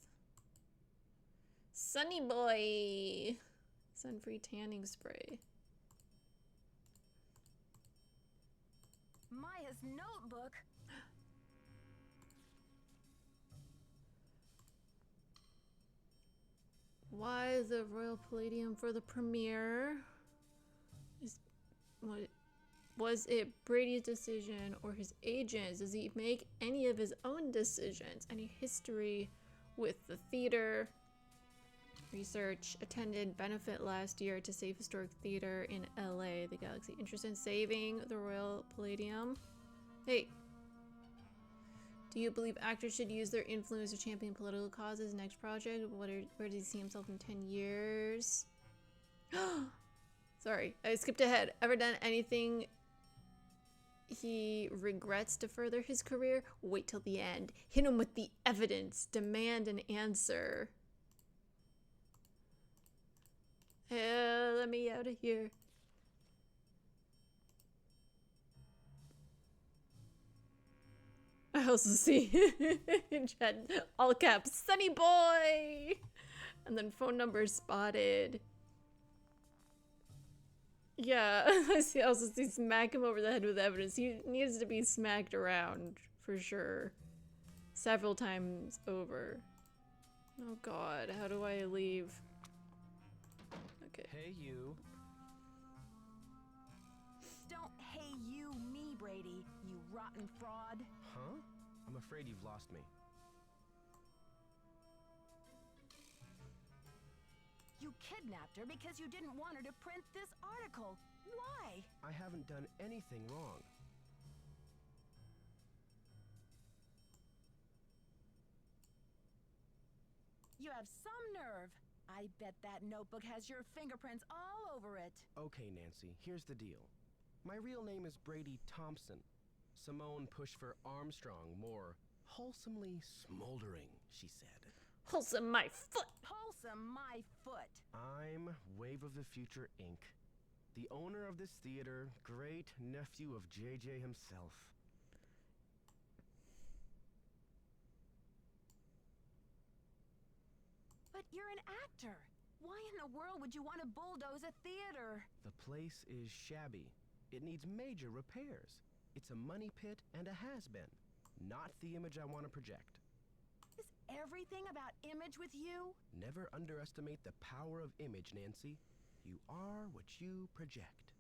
Sunny Boy. Sun-free tanning spray. Maya's notebook. Why the Royal Palladium for the premiere? Was it Brady's decision or his agent's? Does he make any of his own decisions? Any history with the theater? Research attended benefit last year to save historic theater in LA, the Galaxy. Interested in saving the Royal Palladium? Hey. Do you believe actors should use their influence to champion political causes? Next project? Where does he see himself in 10 years? Sorry, I skipped ahead. Ever done anything he regrets to further his career? Wait till the end. Hit him with the evidence. Demand an answer. Let me out of here. I also see in chat, all caps, Sunny Boy! And then phone number spotted. Yeah, I also see smack him over the head with evidence. He needs to be smacked around, for sure. Several times over. Oh god, how do I leave? Okay. Hey, you. Don't hey you me, Brady, you rotten fraud. Huh? I'm afraid you've lost me. You you kidnapped her because you didn't want her to print this article. Why? I haven't done anything wrong. You have some nerve. I bet that notebook has your fingerprints all over it. Okay, Nancy, here's the deal. My real name is Brady Thompson. Simone pushed for Armstrong, more wholesomely smoldering, she said. Wholesome my foot! Wholesome my foot. I'm Wave of the Future, Inc., the owner of this theater, great nephew of JJ himself. But you're an actor. Why in the world would you want to bulldoze a theater? The place is shabby. It needs major repairs. It's a money pit and a has-been, not the image I want to project. Is everything about image with you? Never underestimate the power of image, Nancy. You are what you project.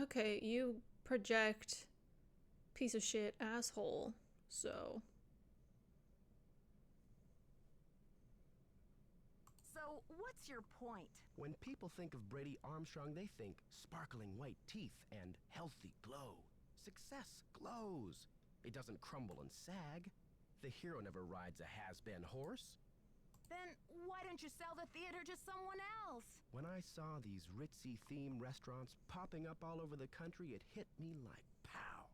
Okay, you project piece of shit asshole, so... So, what's your point? When people think of Brady Armstrong, they think sparkling white teeth and healthy glow. Success glows. It doesn't crumble and sag. The hero never rides a has-been horse. Then why don't you sell the theater to someone else? When I saw these ritzy theme restaurants popping up all over the country, it hit me like pow.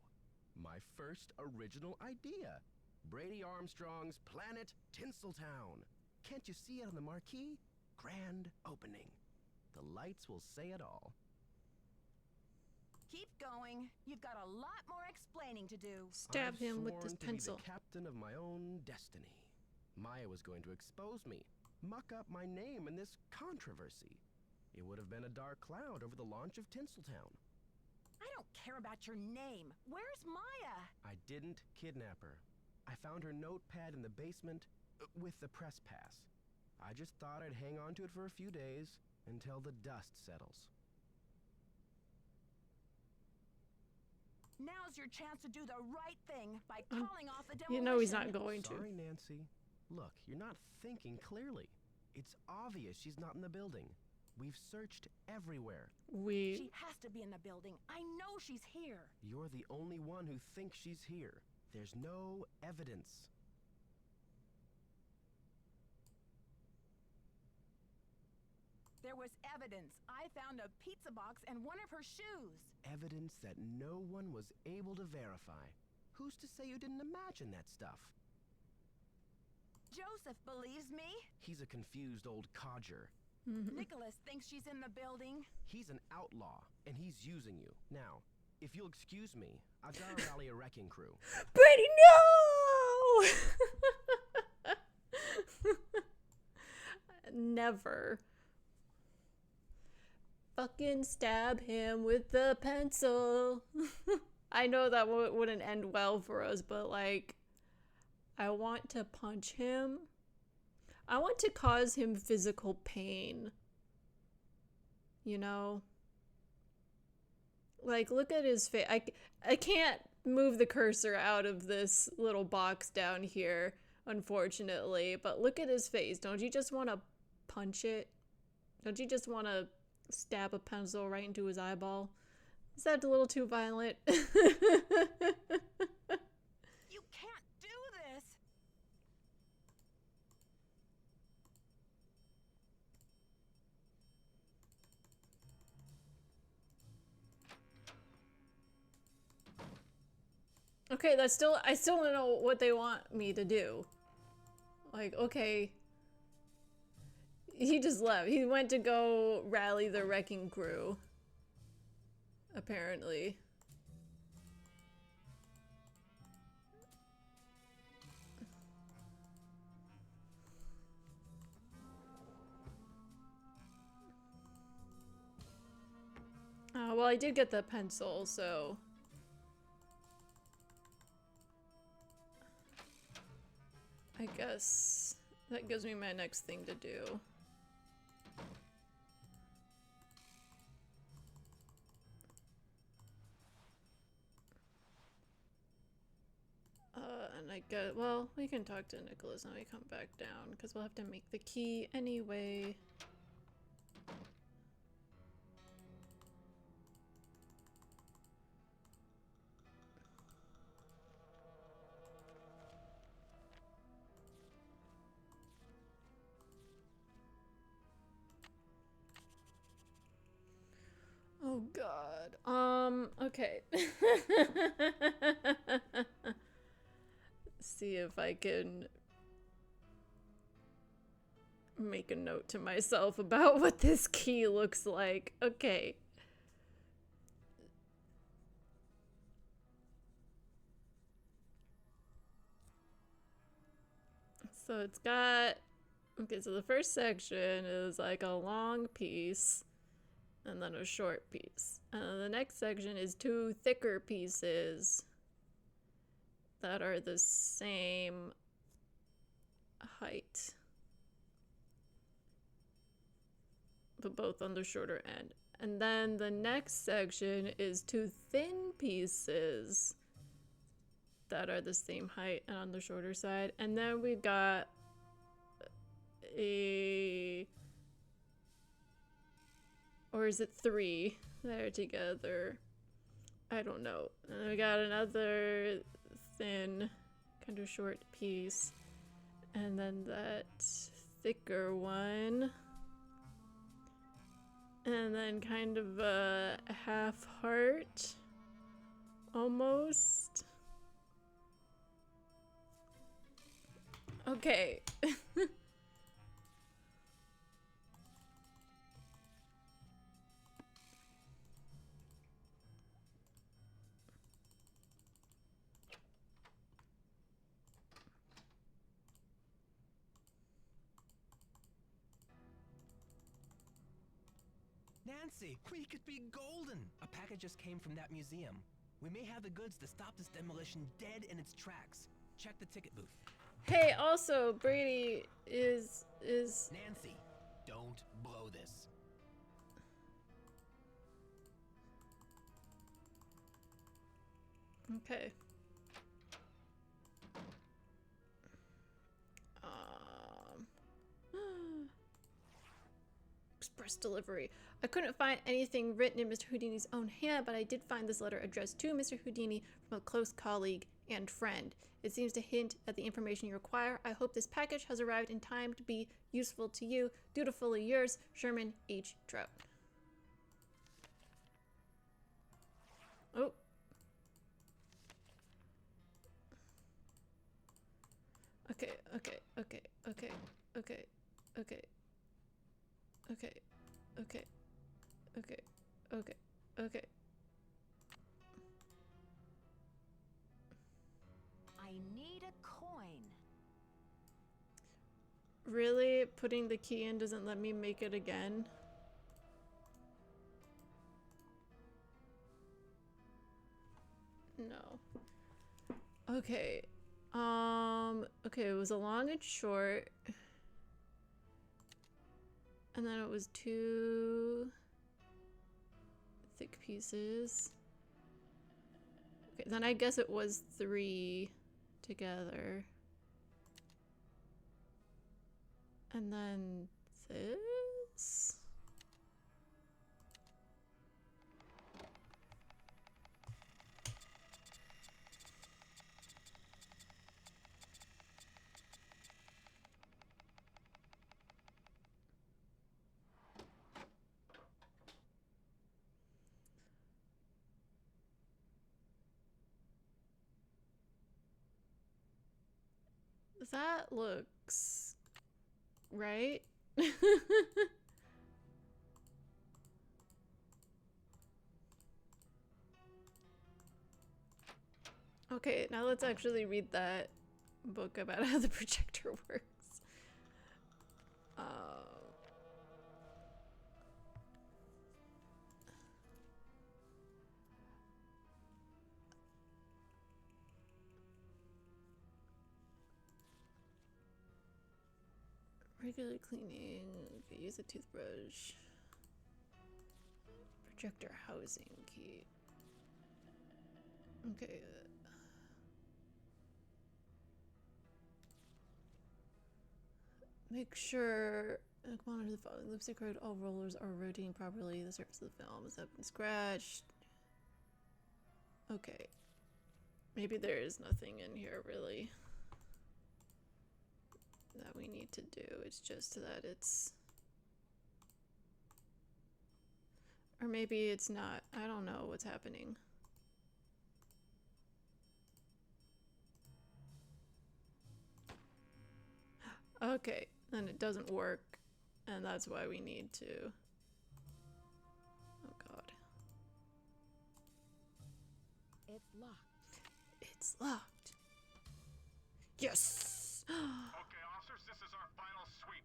My first original idea. Brady Armstrong's Planet Tinseltown. Can't you see it on the marquee? Grand opening. The lights will say it all. Keep going. You've got a lot more explaining to do. Stab him with this I've sworn to pencil. be the captain of my own destiny. Maya was going to expose me, muck up my name in this controversy. It would have been a dark cloud over the launch of Tinseltown. I don't care about your name. Where's Maya? I didn't kidnap her. I found her notepad in the basement with the press pass. I just thought I'd hang on to it for a few days until the dust settles. Now's your chance to do the right thing by calling off the demolition. You know he's not going to. Sorry, Nancy. Look, you're not thinking clearly. It's obvious she's not in the building. We've searched everywhere. She has to be in the building. I know she's here. You're the only one who thinks she's here. There's no evidence. There was evidence. I found a pizza box and one of her shoes. Evidence that no one was able to verify. Who's to say you didn't imagine that stuff? Joseph believes me. He's a confused old codger. Nicholas thinks she's in the building. He's an outlaw, and he's using you. Now, if you'll excuse me, I've got to rally a wrecking crew. Brady, no! Never. Fucking stab him with the pencil. I know that wouldn't end well for us, but like, I want to punch him. I want to cause him physical pain. You know? Like, look at his face. I can't move the cursor out of this little box down here, unfortunately, but look at his face. Don't you just want to punch it? Don't you just want to stab a pencil right into his eyeball? Is that a little too violent? You can't do this. Okay, I still don't know what they want me to do. Like, okay. He just left. He went to go rally the wrecking crew. Apparently. Well, I did get the pencil, so... I guess that gives me my next thing to do. And I get, well, we can talk to Nicholas when we come back down, because we'll have to make the key anyway. Oh god. Okay. See if I can make a note to myself about what this key looks like. Okay. So it's got, okay, so the first section is like a long piece and then a short piece. And then the next section is two thicker pieces that are the same height, but both on the shorter end. And then the next section is two thin pieces that are the same height and on the shorter side. And then we've got a, or is it three that are together? I don't know. And then we got another thin, kind of short piece. And then that thicker one. And then kind of a half heart, almost. Okay. Nancy, we could be golden! A package just came from that museum. We may have the goods to stop this demolition dead in its tracks. Check the ticket booth. Hey, also, Brady is... Nancy, don't blow this. Okay. Express delivery. I couldn't find anything written in Mr. Houdini's own hand, but I did find this letter addressed to Mr. Houdini from a close colleague and friend. It seems to hint at the information you require. I hope this package has arrived in time to be useful to you. Dutifully yours, Sherman H. Trout. Oh. Okay. Okay. Okay. Okay. Okay. Okay. Okay. I need a coin. Really? Putting the key in doesn't let me make it again? No. Okay. Okay, it was a long and short. And then it was two thick pieces. Okay, then I guess it was three together. And then this? That looks right. Okay, now let's actually read that book about how the projector works. Regular cleaning. Okay, use a toothbrush. Projector housing key. Okay. Make sure monitor the following lipstick code. All rollers are rotating properly. The surface of the film has been scratched. Okay. Maybe there is nothing in here really that we need to do. It's just that it's... Or maybe it's not. I don't know what's happening. Okay, then it doesn't work, and that's why we need to... Oh god. It's locked. It's locked. Yes! Okay, officers, this is our final sweep.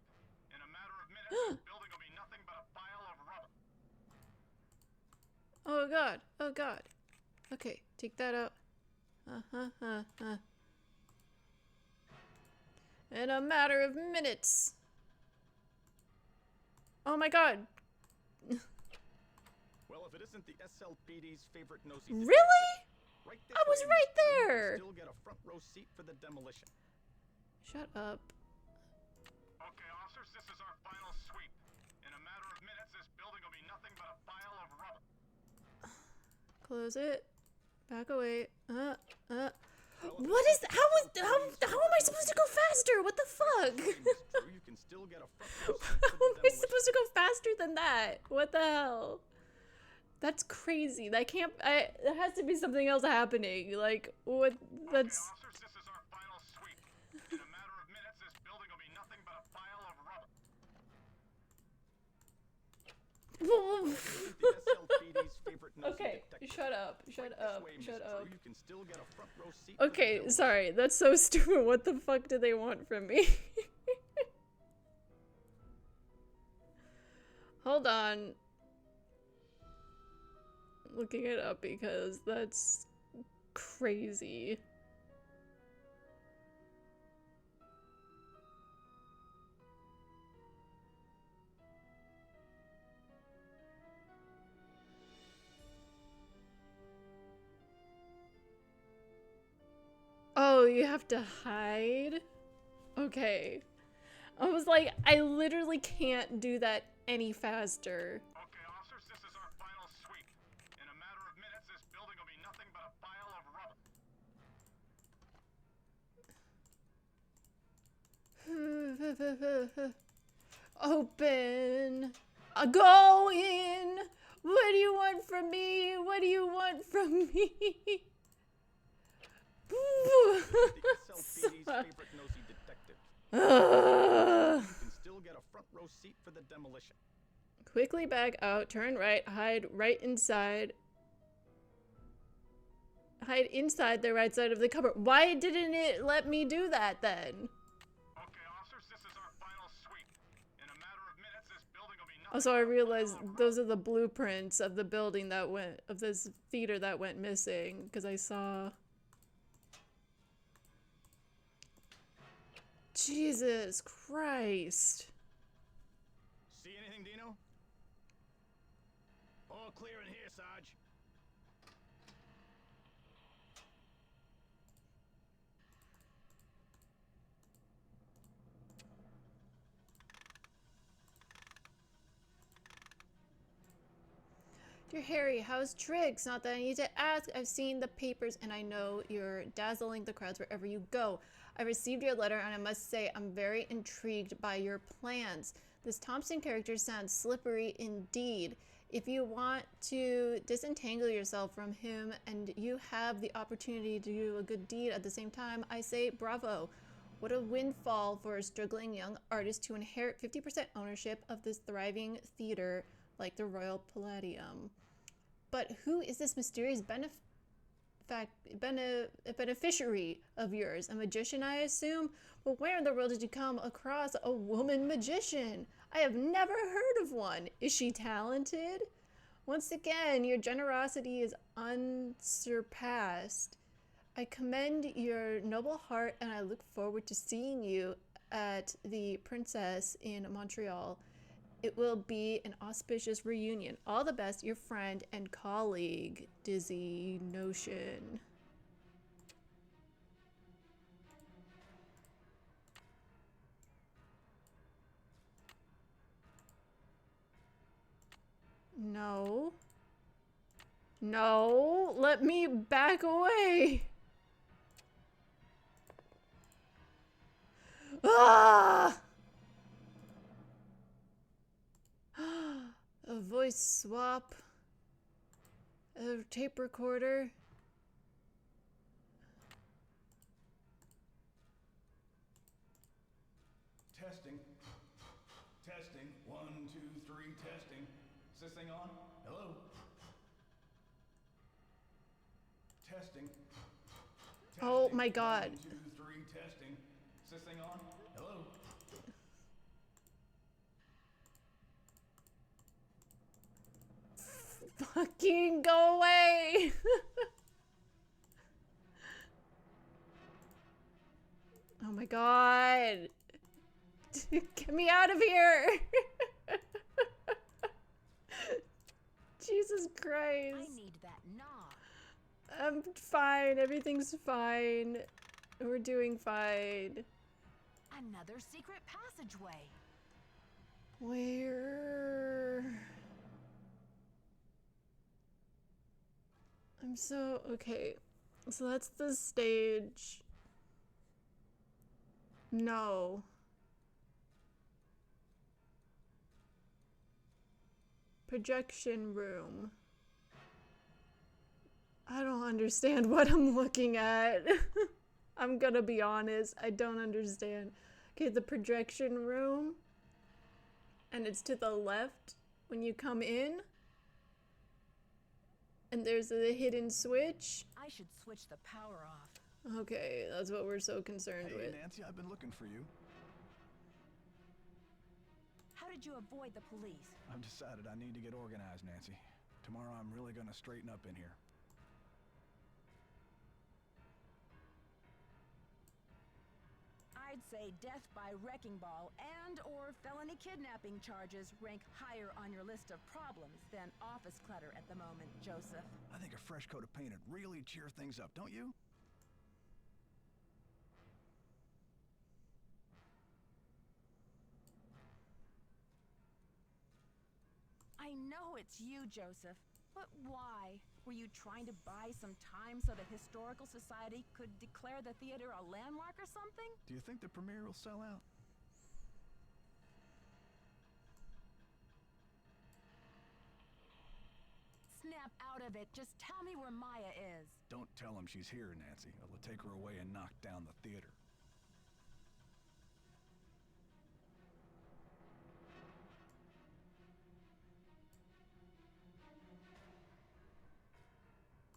In a matter of minutes, this building will be nothing but a pile of rubble. Oh god, oh god. Okay, take that out. In a matter of minutes. Oh my god. Well, if it isn't the SLPD's favorite nosy Really? right I was way, right Mr. Drew, you there. can still get a front row seat for the demolition. Shut up. Okay, officers, this is our final sweep. In a matter of minutes, this building will be nothing but a pile of rubble. Close it. Back away. What is how am I supposed to go faster? What the fuck? You can still get a front row seat How for the am I demolition. supposed to go faster than that? What the hell? That's crazy. That can't there has to be something else happening. Like what that's Okay, officers, this is our final sweep. In a matter of minutes, this building will be nothing but a pile of rubble. The SLPD's favorite nosy Okay, detective. shut up. Shut Right this up. way, Shut Miss up. Drew, you can still get a front row seat for the Okay, demolition. sorry. That's so stupid. What the fuck do they want from me? Hold on. Looking it up because that's crazy. Oh, you have to hide? Okay. I was like, I literally can't do that any faster. Okay, officers, this is our final sweep. In a matter of minutes, this building will be nothing but a pile of rubble. Open. Go in. What do you want from me? What do you want from me? The SLPD's favorite nosy detective. You can still get a front row seat for the demolition. Quickly back out, turn right, hide right inside. Hide inside the right side of the cupboard. Why didn't it let me do that then? Okay, officers, this is our final sweep. In a matter of minutes, this building will be nothing Also, I but a pile realized of rubble. those are the blueprints of the building that went, of this theater that went missing, because I saw... Jesus Christ. See anything, Dino? All clear in here, Sarge. Dear Harry, how's Triggs? Not that I need to ask. I've seen the papers and I know you're dazzling the crowds wherever you go. I received your letter and I must say I'm very intrigued by your plans. This Thompson character sounds slippery indeed. If you want to disentangle yourself from him and you have the opportunity to do a good deed at the same time, I say bravo. What a windfall for a struggling young artist to inherit 50% ownership of this thriving theater like the Royal Palladium. But who is this mysterious beneficiary of yours? A magician, I assume? But where in the world did you come across a woman magician? I have never heard of one. Is she talented? Once again, your generosity is unsurpassed. I commend your noble heart and I look forward to seeing you at the Princess in Montreal. It will be an auspicious reunion. All the best, your friend and colleague, Dizzy Notion. No. No, let me back away. Ah! A voice swap. A tape recorder. Testing. Testing. 1, 2, 3, testing. Is this thing on? Hello? Testing. Oh my god. 1, 2, 3, testing. Is this thing on? Hello? Fucking go away. Oh my god. Get me out of here. Jesus Christ. I need that knob. I'm fine. Everything's fine. We're doing fine. Another secret passageway. Where? I'm so... Okay. So that's the stage. No. Projection room. I don't understand what I'm looking at. I'm gonna be honest. I don't understand. Okay, the projection room. And it's to the left when you come in. And there's a hidden switch. I should switch the power off. Okay, that's what we're so concerned Hey, with. Nancy, I've been looking for you. How did you avoid the police? I've decided I need to get organized, Nancy. Tomorrow I'm really gonna straighten up in here. I'd say death by wrecking ball and or felony kidnapping charges rank higher on your list of problems than office clutter at the moment, Joseph. I think a fresh coat of paint would really cheer things up, don't you? I know it's you, Joseph. But why? Were you trying to buy some time so the Historical Society could declare the theater a landmark or something? Do you think the premiere will sell out? Snap out of it. Just tell me where Maya is. Don't tell him she's here, Nancy. It'll take her away and knock down the theater.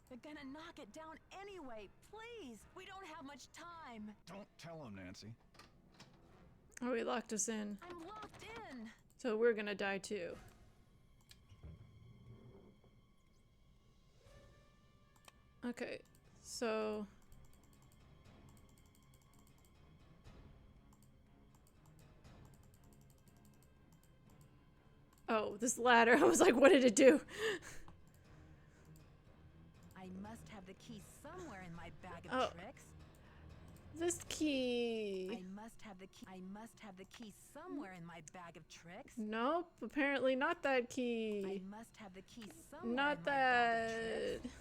They're gonna knock it down anyway. Please, we don't have much time. Don't tell him, Nancy. Oh, he locked us in. I'm locked in. So we're gonna die too. Okay, so... Oh, this ladder. I was like, what did it do? I must have the key somewhere in my bag of tricks. This key. I must have the key. I must have the key somewhere in my bag of tricks. Nope, apparently not that key. I must have the key somewhere Not in my bag of that. tricks.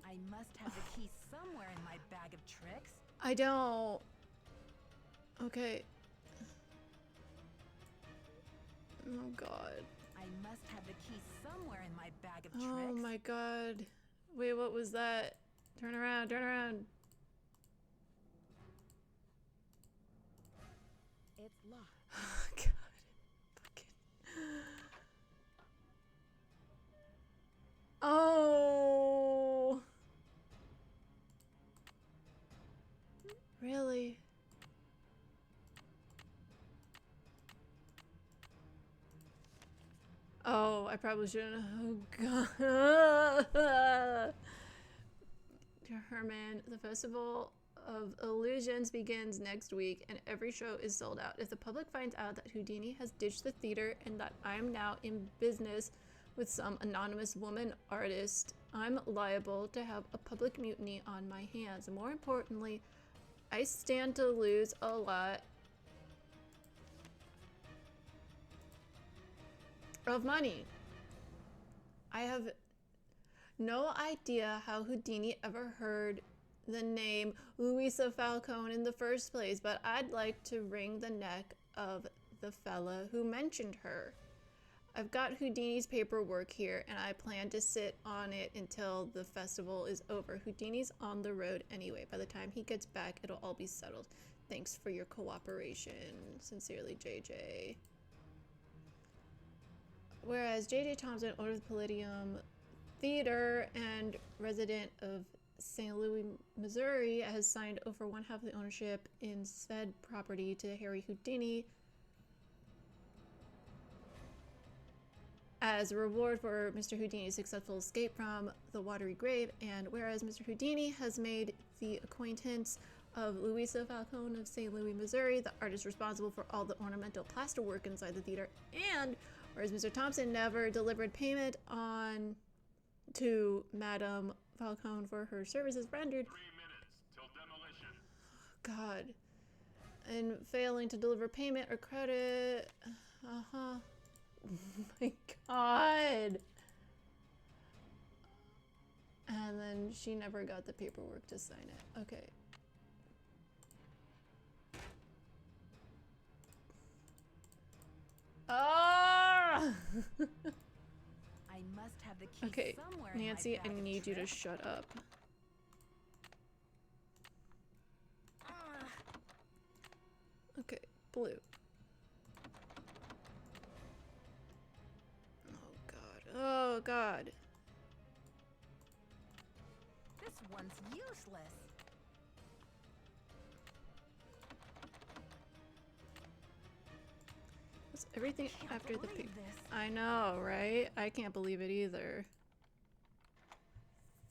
I must have the key somewhere in my bag of tricks. I don't. Okay. Oh god. I must have the key somewhere in my bag of Oh tricks. my god. Wait, what was that? Turn around, turn around. It's locked. Oh god. Fucking. Oh. Really? Oh, I probably shouldn't. Oh god. Dear Herman, the Festival of Illusions begins next week and every show is sold out. If the public finds out that Houdini has ditched the theater and that I am now in business with some anonymous woman artist, I'm liable to have a public mutiny on my hands. And more importantly, I stand to lose a lot of money. I have no idea how Houdini ever heard the name Louisa Falcone in the first place, but I'd like to wring the neck of the fella who mentioned her. I've got Houdini's paperwork here, and I plan to sit on it until the festival is over. Houdini's on the road anyway. By the time he gets back, it'll all be settled. Thanks for your cooperation. Sincerely, JJ. Whereas JJ Thompson, owner of the Palladium Theater and resident of St. Louis, Missouri, has signed over one half of the ownership in said property to Harry Houdini as a reward for Mr. Houdini's successful escape from the watery grave. And whereas Mr. Houdini has made the acquaintance of Louisa Falcone of St. Louis, Missouri, the artist responsible for all the ornamental plasterwork inside the theater, and whereas Mr. Thompson never delivered payment on to Madame Falcone for her services rendered. 3 minutes till demolition. God. And failing to deliver payment or credit. Oh my God. And then she never got the paperwork to sign it. Okay. Ah! I must have the key Okay, somewhere in my Nancy, I bag of need you to tricks. shut up. Okay, blue. Oh God. Oh God. This one's useless. Was everything Can't after the believe pig? this. I know, right? I can't believe it either.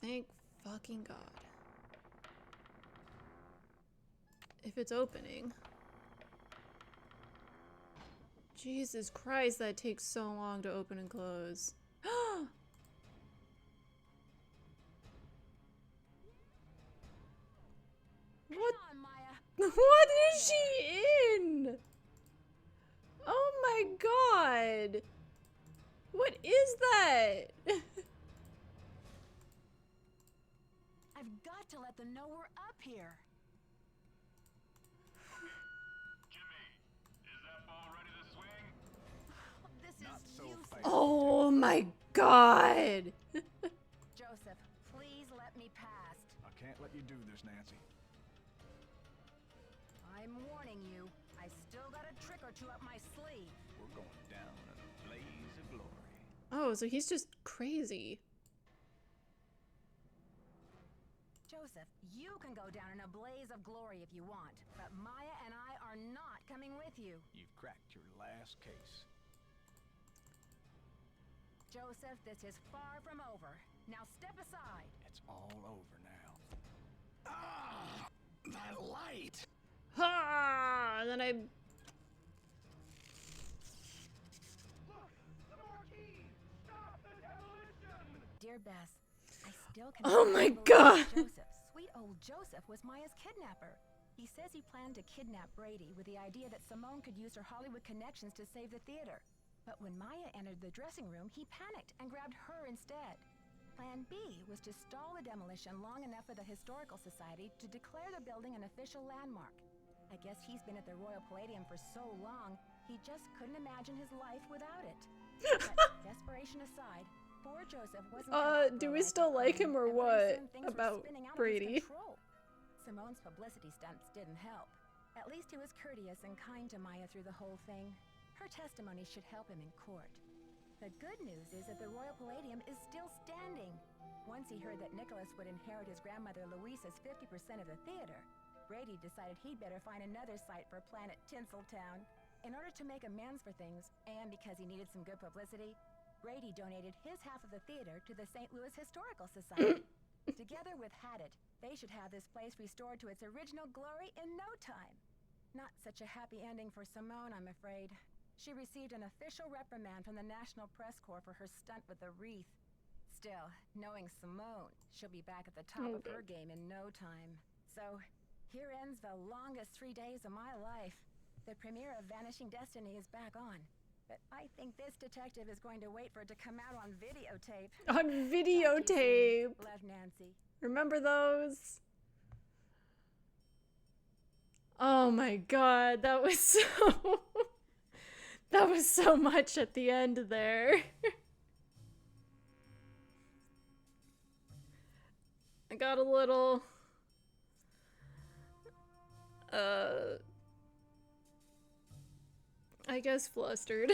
Thank fucking God. If it's opening. Jesus Christ, that takes so long to open and close. What? Come on, Maya. What is she in? Oh my God. What is that? I've got to let them know we're up here. Jimmy, is that ball ready to swing? This Not is so useless. fast. Oh my God. Joseph, please let me past. I can't let you do this, Nancy. I'm warning you. I still got a trick or two up my sleeve. We're going down in a blaze of glory. Oh, so he's just crazy. Joseph, you can go down in a blaze of glory if you want, but Maya and I are not coming with you. You've cracked your last case. Joseph, this is far from over. Now step aside. It's all over now. Ah! That light! Ha! And then I. Dear Bess, I still can. Oh my believe God. Joseph, sweet old Joseph, was Maya's kidnapper. He says he planned to kidnap Brady with the idea that Simone could use her Hollywood connections to save the theater. But when Maya entered the dressing room, he panicked and grabbed her instead. Plan B was to stall the demolition long enough for the Historical Society to declare the building an official landmark. I guess he's been at the Royal Palladium for so long, he just couldn't imagine his life without it. But desperation aside, poor Joseph wasn't cut out Do for a we life still of like crime, him or and pretty what soon things were about spinning out of his Brady? control. Simone's publicity stunts didn't help. At least he was courteous and kind to Maya through the whole thing. Her testimony should help him in court. The good news is that the Royal Palladium is still standing. Once he heard that Nicholas would inherit his grandmother Louisa's 50% of the theater, Brady decided he'd better find another site for Planet Tinseltown. In order to make amends for things, and because he needed some good publicity, Brady donated his half of the theater to the St. Louis Historical Society. Together with Haddett, they should have this place restored to its original glory in no time. Not such a happy ending for Simone, I'm afraid. She received an official reprimand from the National Press Corps for her stunt with the wreath. Still, knowing Simone, she'll be back at the top of her game in no time. So, here ends the longest 3 days of my life. The premiere of Vanishing Destiny is back on. But I think this detective is going to wait for it to come out on videotape. On videotape! Love, Nancy. Remember those? Oh my god, that was so... that was so much at the end there. I got a little... I guess flustered.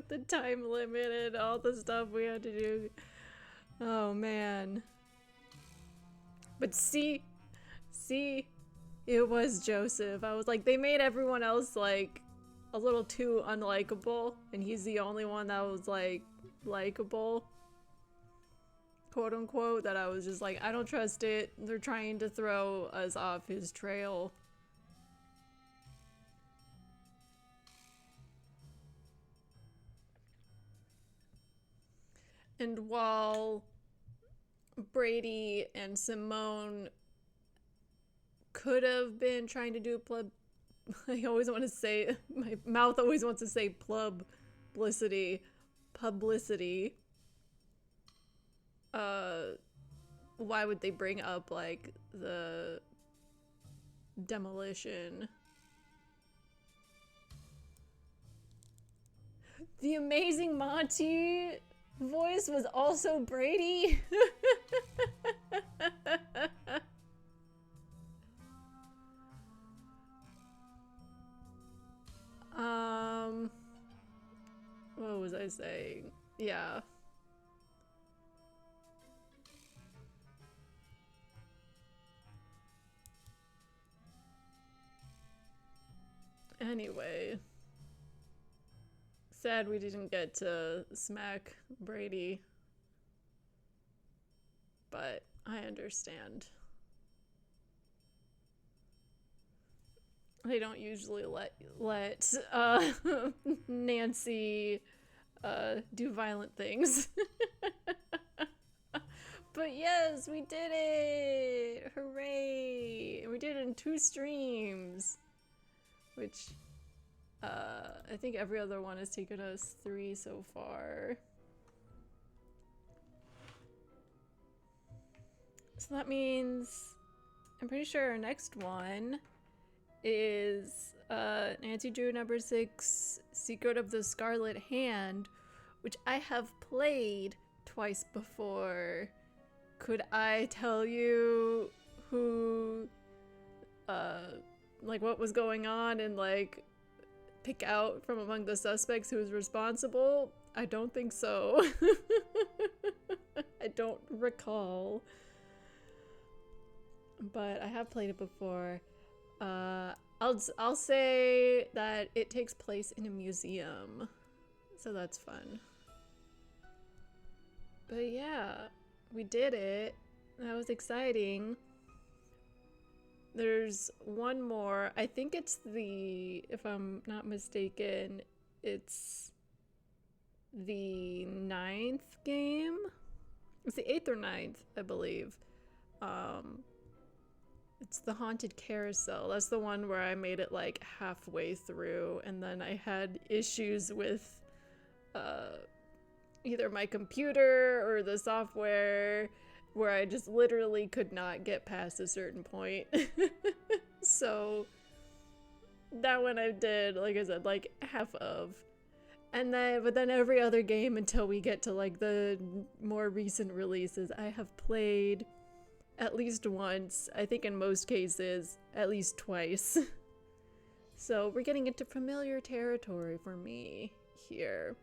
The time limit and all the stuff we had to do. Oh man. But see, it was Joseph. I was like, they made everyone else like a little too unlikable, and he's the only one that was like likable, quote unquote, that I was just like, I don't trust it. They're trying to throw us off his trail. And while Brady and Simone could have been trying to do I always want to say, my mouth always wants to say publicity. Why would they bring up like the demolition? The amazing Monty voice was also Brady. What was I saying? Yeah. Anyway. Sad we didn't get to smack Brady. But I understand. They don't usually let Nancy do violent things. But yes, we did it! Hooray! We did it in 2 streams. Which I think every other one has taken us 3 so far. So that means I'm pretty sure our next one is Nancy Drew number 6, Secret of the Scarlet Hand, which I have played twice before. Could I tell you who, like what was going on and like pick out from among the suspects who was responsible? I don't think so. I don't recall. But I have played it before. I'll say that it takes place in a museum, so that's fun. But yeah, we did it. That was exciting. There's one more. I think it's the, if I'm not mistaken, it's the 9th game. It's the 8th or 9th, I believe. It's the Haunted Carousel. That's the one where I made it like halfway through, and then I had issues with either my computer or the software, where I just literally could not get past a certain point. So that one I did, like I said, like half of. And then, but then every other game until we get to like the more recent releases, I have played at least once. I think in most cases, at least twice. So we're getting into familiar territory for me here.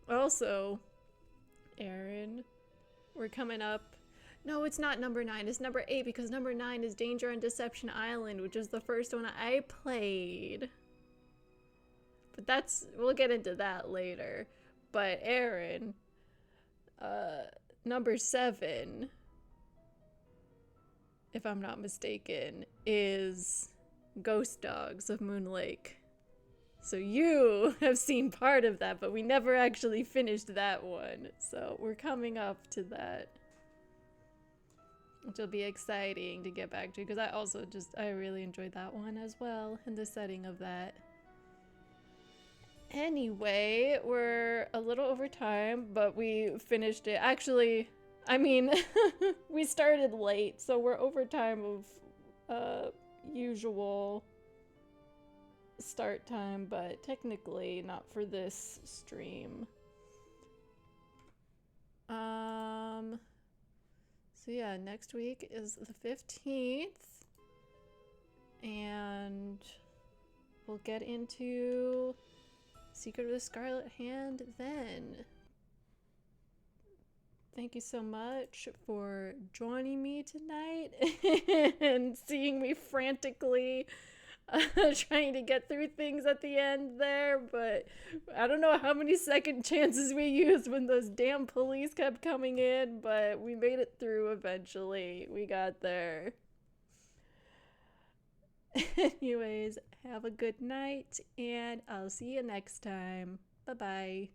Also, Aaron, we're coming up. No, it's not number 9. It's number 8, because number 9 is Danger on Deception Island, which is the first one I played. But that's, we'll get into that later. But Aaron, number 7, if I'm not mistaken, is Ghost Dogs of Moon Lake. So you have seen part of that, but we never actually finished that one. So we're coming up to that, which will be exciting to get back to, because I really enjoyed that one as well, and the setting of that. Anyway, we're a little over time, but we finished it. Actually, I mean, we started late, so we're over time of usual start time, but technically not for this stream. So yeah, next week is the 15th, and we'll get into Secret of the Scarlet Hand then. Thank you so much for joining me tonight and seeing me frantically trying to get through things at the end there, but I don't know how many second chances we used when those damn police kept coming in, but we made it through eventually. We got there. Anyways, have a good night, and I'll see you next time. Bye-bye.